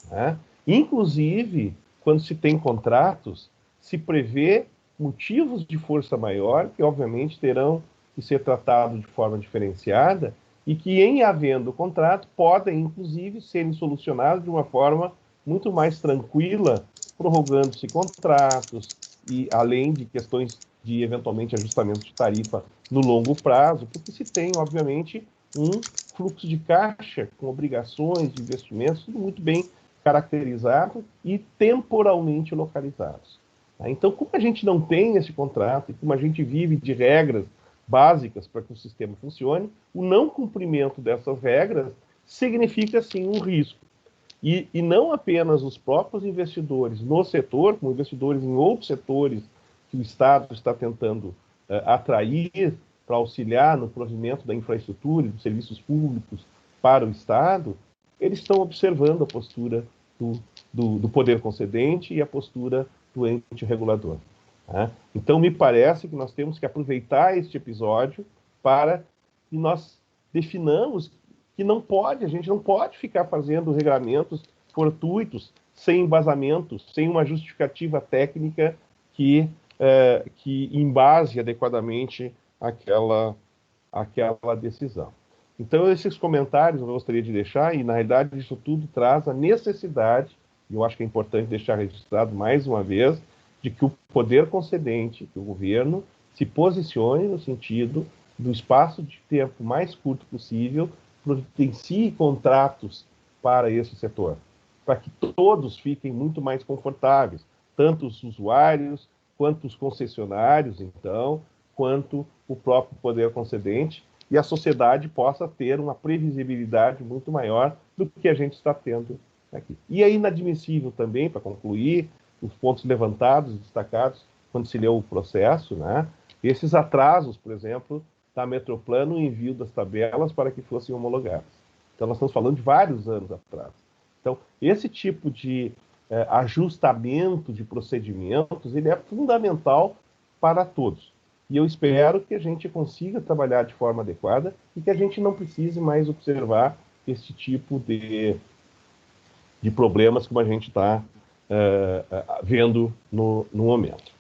né? Inclusive, quando se tem contratos, se prevê motivos de força maior, que obviamente terão que ser tratados de forma diferenciada, e que, em havendo contrato, podem, inclusive, serem solucionados de uma forma muito mais tranquila, prorrogando-se contratos, e além de questões de, eventualmente, ajustamento de tarifa no longo prazo, porque se tem, obviamente, um fluxo de caixa com obrigações de investimentos, tudo muito bem caracterizado e temporalmente localizados. Então, como a gente não tem esse contrato, e como a gente vive de regras básicas para que o sistema funcione, o não cumprimento dessas regras significa, sim, um risco. E não apenas os próprios investidores no setor, como investidores em outros setores que o Estado está tentando atrair para auxiliar no provimento da infraestrutura e dos serviços públicos para o Estado, eles estão observando a postura do poder concedente e a postura do ente regulador. Então, me parece que nós temos que aproveitar este episódio para que nós definamos que a gente não pode ficar fazendo regramentos fortuitos, sem embasamentos, sem uma justificativa técnica que embase adequadamente aquela decisão. Então, esses comentários eu gostaria de deixar, e na realidade isso tudo traz a necessidade, e eu acho que é importante deixar registrado mais uma vez, de que o poder concedente, que o governo, se posicione no sentido do espaço de tempo mais curto possível, providencie contratos para esse setor, para que todos fiquem muito mais confortáveis, tanto os usuários, quanto os concessionários, então, quanto o próprio poder concedente, e a sociedade possa ter uma previsibilidade muito maior do que a gente está tendo aqui. E é inadmissível também, para concluir, os pontos levantados, destacados, quando se leu o processo, né? Esses atrasos, por exemplo, da Metroplan no envio das tabelas para que fossem homologadas. Então, nós estamos falando de vários anos atrás. Então, esse tipo de ajustamento de procedimentos, ele é fundamental para todos. E eu espero que a gente consiga trabalhar de forma adequada e que a gente não precise mais observar esse tipo de problemas como a gente está vendo no momento.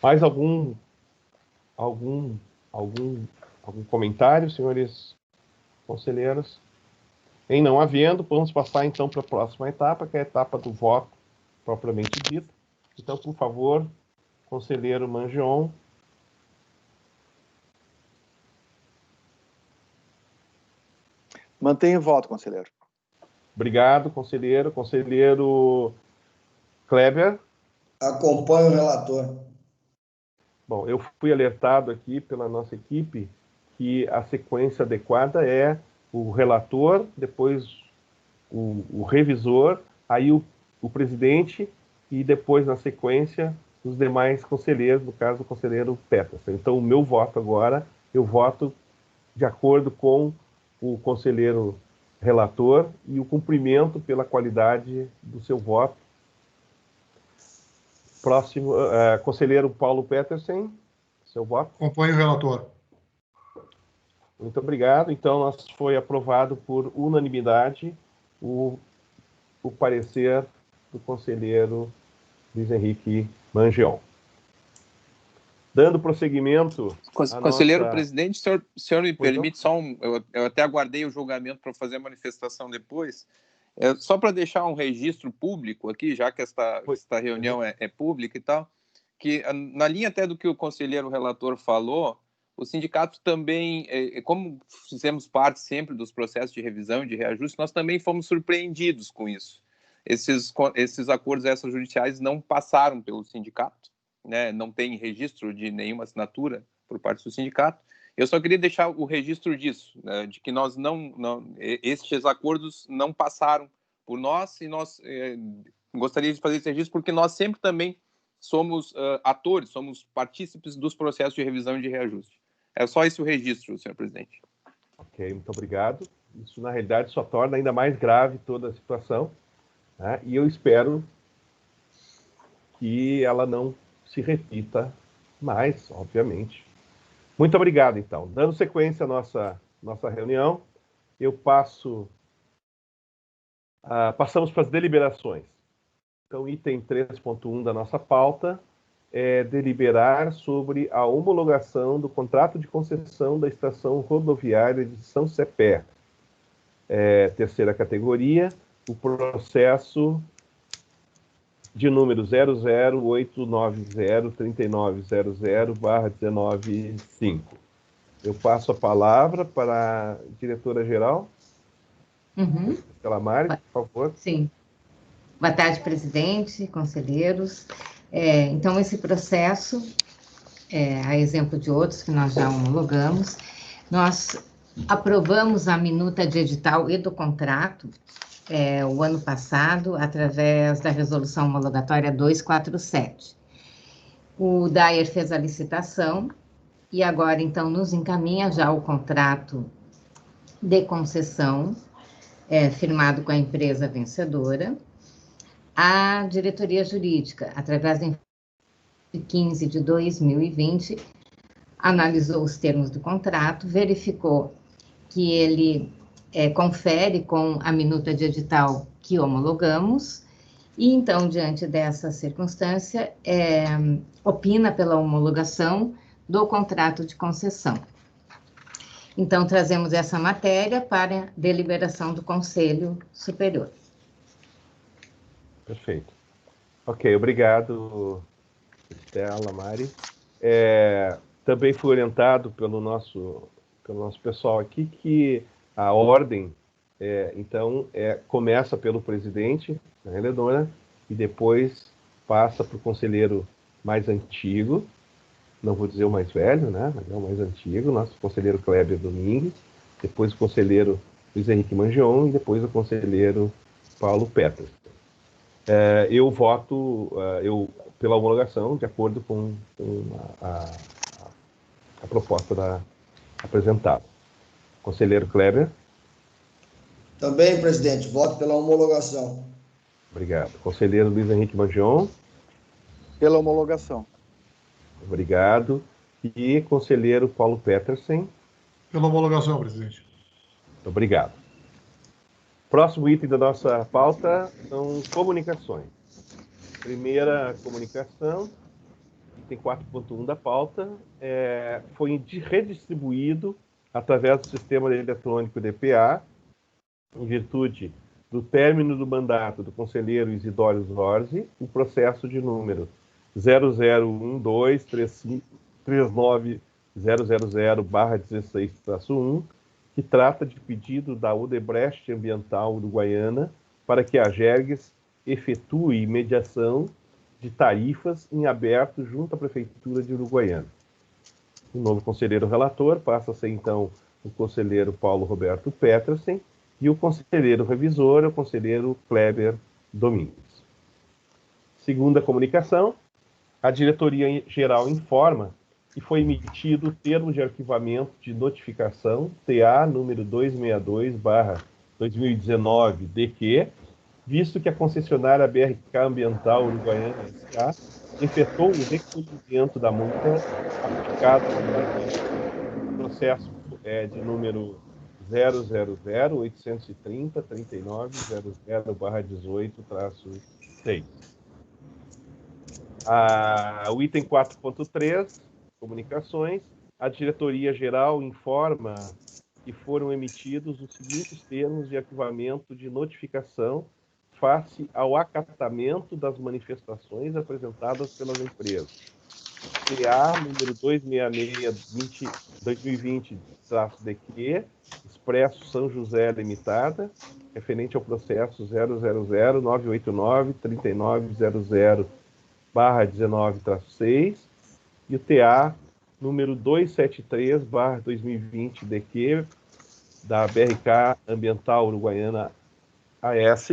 Mais algum comentário, senhores conselheiros? Em não havendo, vamos passar então para a próxima etapa, que é a etapa do voto propriamente dito. Então, por favor, conselheiro Mangion. Mantenha o voto, conselheiro. Obrigado, conselheiro. Conselheiro Kleber. Acompanho o relator. Bom, eu fui alertado aqui pela nossa equipe que a sequência adequada é o relator, depois o revisor, aí o presidente e depois, na sequência, os demais conselheiros, no caso, o conselheiro Peterson. Então, o meu voto agora, eu voto de acordo com o conselheiro relator e o cumprimento pela qualidade do seu voto. Próximo, conselheiro Paulo Peterson, seu voto. Acompanho o relator. Muito obrigado. Então, foi aprovado por unanimidade o parecer do conselheiro Luiz Henrique Mangion. Dando prosseguimento... Conselheiro presidente, o senhor me permite só eu até aguardei o julgamento para fazer a manifestação depois, só para deixar um registro público aqui, já que esta reunião é pública e tal, que na linha até do que o conselheiro relator falou, o sindicato também, como fizemos parte sempre dos processos de revisão e de reajuste, nós também fomos surpreendidos com isso. esses acordos extrajudiciais não passaram pelo sindicato, né? Não tem registro de nenhuma assinatura por parte do sindicato. Eu só queria deixar o registro disso, né? De que nós estes acordos não passaram por nós, e nós gostaria de fazer esse registro porque nós sempre também somos atores, somos partícipes dos processos de revisão e de reajuste. É só esse o registro, senhor presidente. Ok, muito obrigado. Isso, na realidade, só torna ainda mais grave toda a situação, né? E eu espero que ela não se repita mais, obviamente. Muito obrigado, então. Dando sequência à nossa reunião, eu passamos para as deliberações. Então, item 3.1 da nossa pauta é deliberar sobre a homologação do contrato de concessão da estação rodoviária de São Cepé, terceira categoria, o processo de número 008903900/195. Eu passo a palavra para a diretora-geral, Calamari, por favor. Sim. Boa tarde, presidente, conselheiros. Então, esse processo, a exemplo de outros que nós já homologamos, nós aprovamos a minuta de edital e do contrato o ano passado, através da resolução homologatória 247. O DAER fez a licitação e agora, então, nos encaminha já o contrato de concessão, firmado com a empresa vencedora. A diretoria jurídica, através do 15 de 2020, analisou os termos do contrato, verificou que ele confere com a minuta de edital que homologamos, e então, diante dessa circunstância, opina pela homologação do contrato de concessão. Então, trazemos essa matéria para deliberação do Conselho Superior. Perfeito. Ok, obrigado, Estela, Mari. Também fui orientado pelo nosso pessoal aqui que a ordem, então, começa pelo presidente, na reledora, e depois passa para o conselheiro mais antigo, não vou dizer o mais velho, né, mas é o mais antigo, nosso conselheiro Kleber Domingues, depois o conselheiro Luiz Henrique Mangion e depois o conselheiro Paulo Peters. Eu voto pela homologação de acordo com a proposta apresentada. Conselheiro Kleber. Também, presidente, voto pela homologação. Obrigado. Conselheiro Luiz Henrique Mangion. Pela homologação. Obrigado. E conselheiro Paulo Petersen. Pela homologação, presidente. Obrigado. Próximo item da nossa pauta são comunicações. Primeira comunicação, item 4.1 da pauta, foi redistribuído através do sistema eletrônico DPA, em virtude do término do mandato do conselheiro Isidório Zorzi, o processo de número 001239000/16-1, que trata de pedido da Odebrecht Ambiental Uruguaiana para que a Agergs efetue mediação de tarifas em aberto junto à Prefeitura de Uruguaiana. O novo conselheiro relator passa a ser, então, o conselheiro Paulo Roberto Petersen, e o conselheiro revisor é o conselheiro Kleber Domingues. Segunda comunicação, a diretoria-geral informa que foi emitido o termo de arquivamento de notificação TA número 262/2019-DQ, visto que a concessionária BRK Ambiental Uruguaiana S.A. efetuou o recolhimento da multa aplicada no processo de número 000-830-3900/18-6. O item 4.3, comunicações, a diretoria-geral informa que foram emitidos os seguintes termos de arquivamento de notificação face ao acatamento das manifestações apresentadas pelas empresas. CA número 266-2020-DQ, Expresso São José Limitada, referente ao processo 000-989-3900/19-6, e o TA número 273/2020-DQ, da BRK Ambiental Uruguaiana AS,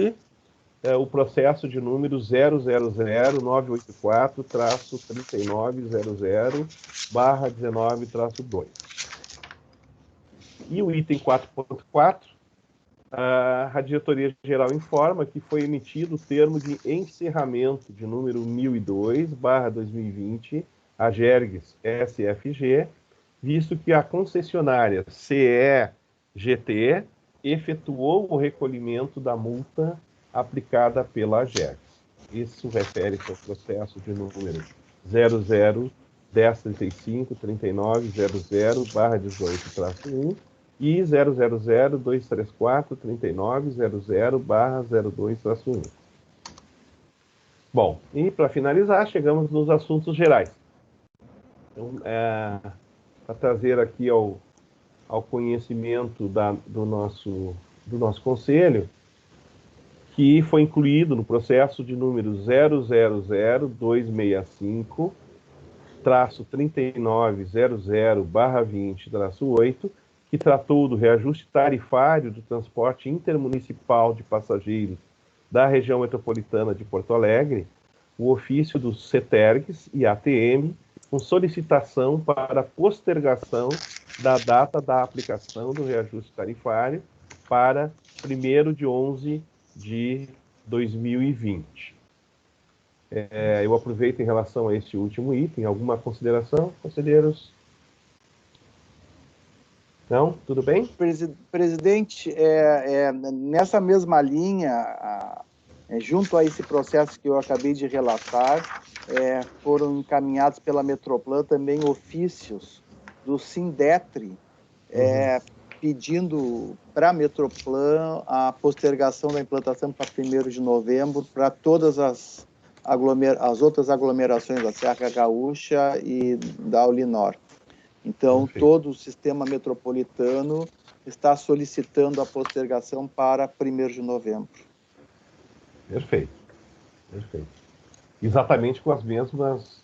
o processo de número 000-984-3900/19-2. E o item 4.4, a Diretoria-Geral informa que foi emitido o termo de encerramento de número 1002/2020, a Gergs SFG, visto que a concessionária CEGT efetuou o recolhimento da multa aplicada pela Gergs. Isso refere-se ao processo de número 00-1035-3900/18-1 e 000-234-3900/02-1. Bom, e para finalizar, chegamos nos assuntos gerais. Então, para trazer aqui ao conhecimento do nosso conselho, que foi incluído no processo de número 000-265-3900/20-8, que tratou do reajuste tarifário do transporte intermunicipal de passageiros da região metropolitana de Porto Alegre, o ofício do CETERGS e ATM, com solicitação para postergação da data da aplicação do reajuste tarifário para 1º de 11 de 2020. Eu aproveito em relação a este último item. Alguma consideração, conselheiros? Não? Tudo bem? Presidente, nessa mesma linha, junto a esse processo que eu acabei de relatar, foram encaminhados pela Metroplan também ofícios do Sindetri, pedindo para a Metroplan a postergação da implantação para 1º de novembro para todas as outras aglomerações da Serra Gaúcha e da Ulinor. Então, todo o sistema metropolitano está solicitando a postergação para 1º de novembro. Perfeito. Exatamente com as mesmas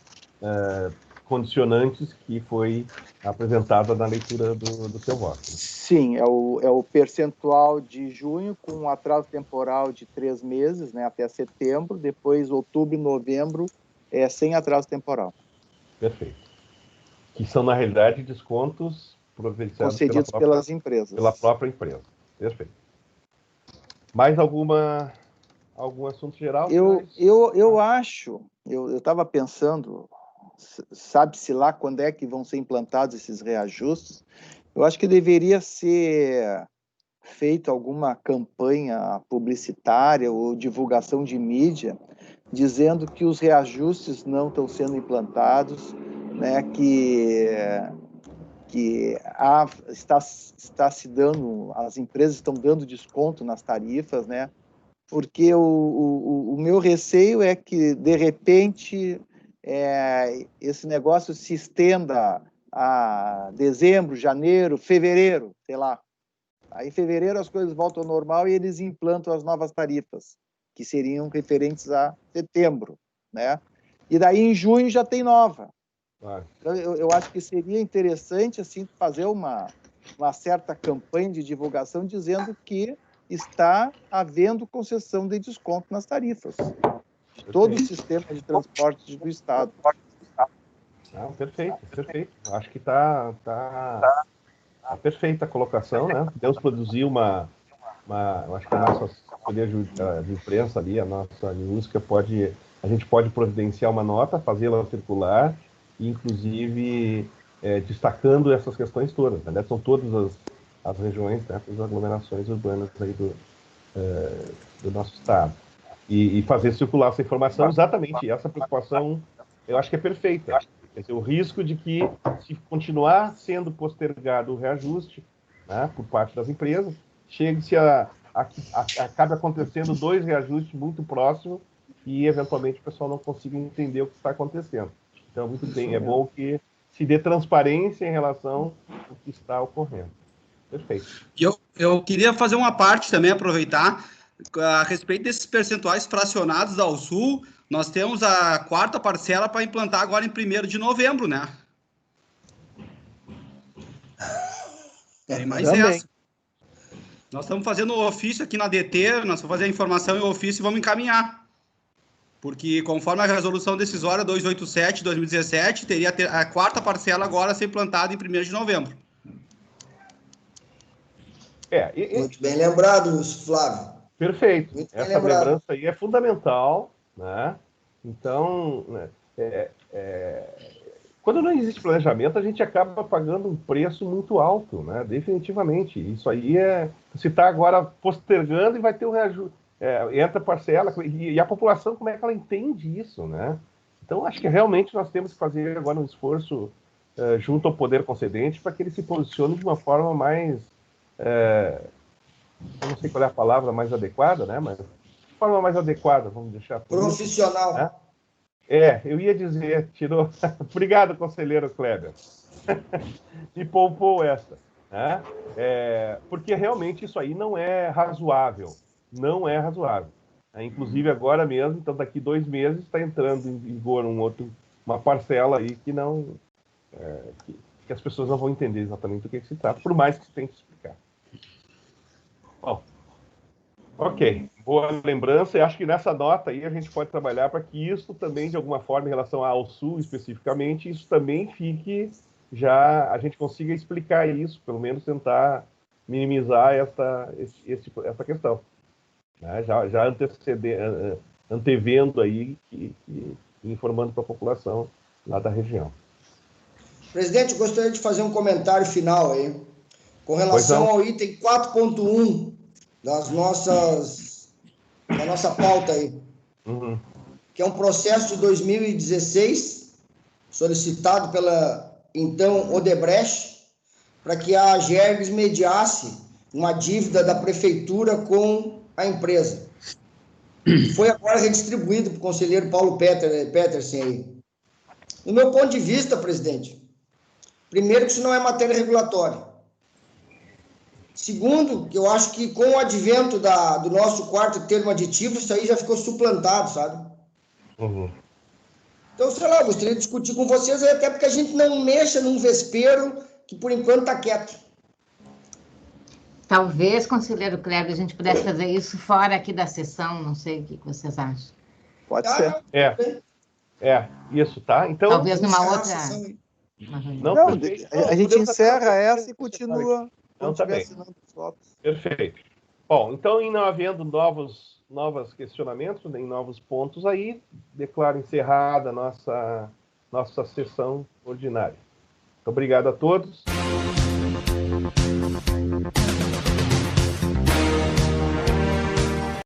condicionantes que foi apresentada na leitura do seu voto. Sim, é o percentual de junho, com um atraso temporal de 3 meses, né, até setembro, depois outubro e novembro, sem atraso temporal. Perfeito. Que são, na realidade, descontos concedidos pelas empresas. Pela própria empresa. Perfeito. Mais algum assunto geral? Eu acho, eu estava pensando, sabe-se lá quando é que vão ser implantados esses reajustes? Eu acho que deveria ser feita alguma campanha publicitária ou divulgação de mídia, dizendo que os reajustes não estão sendo implantados, né, está se dando, as empresas estão dando desconto nas tarifas, né? Porque o meu receio é que, de repente, esse negócio se estenda a dezembro, janeiro, fevereiro, sei lá. Aí, em fevereiro, as coisas voltam ao normal e eles implantam as novas tarifas, que seriam referentes a setembro, né? E daí, em junho, já tem nova. Então, eu acho que seria interessante, assim, fazer uma certa campanha de divulgação dizendo que está havendo concessão de desconto nas tarifas de todo o sistema de transporte do Estado. Perfeito. Acho que está perfeita a colocação, né? Podemos produzir acho que a nossa assessoria de imprensa ali, a nossa música a gente pode providenciar uma nota, fazê-la circular, inclusive destacando essas questões todas, né? São todas as regiões, né, as aglomerações urbanas aí do nosso estado. E fazer circular essa informação, exatamente, essa preocupação, eu acho que é perfeita. Quer dizer, o risco de que, se continuar sendo postergado o reajuste, né, por parte das empresas, chegue-se acabe acontecendo 2 reajustes muito próximos e, eventualmente, o pessoal não consiga entender o que está acontecendo. Então, muito bem, é bom que se dê transparência em relação ao que está ocorrendo. Perfeito. E eu queria fazer uma parte também, aproveitar, a respeito desses percentuais fracionados da Alsul. Nós temos a 4ª parcela para implantar agora em 1º de novembro, né? Tem mais Também. essa. Nós estamos fazendo o ofício aqui na DT, nós vamos fazer a informação e o ofício e vamos encaminhar. Porque, conforme a resolução decisória 287 de 2017, teria a 4ª parcela agora a ser implantada em 1º de novembro. Muito bem lembrado, Flávio. Perfeito. Muito bem Essa lembrado. lembrança aí é fundamental, né? Então, quando não existe planejamento, a gente acaba pagando um preço muito alto, né? Definitivamente. Isso aí se está agora postergando e vai ter um reajuste. Entra parcela, e a população, como é que ela entende isso, né? Então, acho que realmente nós temos que fazer agora um esforço junto ao poder concedente para que ele se posicione de uma forma mais... eu não sei qual é a palavra mais adequada, né? Mas de forma mais adequada, vamos deixar... Profissional. Né? Eu ia dizer, tirou... Obrigado, conselheiro Kleber. Me poupou essa. Né? Porque realmente isso aí não é razoável. Não é razoável. Inclusive agora mesmo, então daqui 2 meses, está entrando em vigor uma parcela aí que não... que as pessoas não vão entender exatamente do que se trata, por mais que se tenha que explicar. Bom, ok. Boa lembrança. E acho que nessa nota aí a gente pode trabalhar para que isso também, de alguma forma, em relação ao Sul especificamente, isso também fique já... A gente consiga explicar isso, pelo menos tentar minimizar essa questão. Né? Já antevendo aí e informando para a população lá da região. Presidente, eu gostaria de fazer um comentário final aí, com relação ao item 4.1 da nossa pauta aí, que é um processo de 2016, solicitado pela, então, Odebrecht, para que a Agergs mediasse uma dívida da prefeitura com a empresa. Foi agora redistribuído para o conselheiro Paulo Petersen aí. Do meu ponto de vista, presidente, primeiro que isso não é matéria regulatória. Segundo, que eu acho que com o advento do nosso 4º termo aditivo, isso aí já ficou suplantado, sabe? Então, sei lá, eu gostaria de discutir com vocês, até porque a gente não mexa num vespeiro que, por enquanto, está quieto. Talvez, conselheiro Kleber, a gente pudesse fazer isso fora aqui da sessão, não sei o que vocês acham. Pode ser. Isso, tá? Então... Talvez numa outra... Não, a gente encerra essa e continua quando estiver assinando os votos. Perfeito. Bom, então, não havendo novos questionamentos, nem novos pontos aí, declaro encerrada a nossa sessão ordinária. Muito obrigado a todos.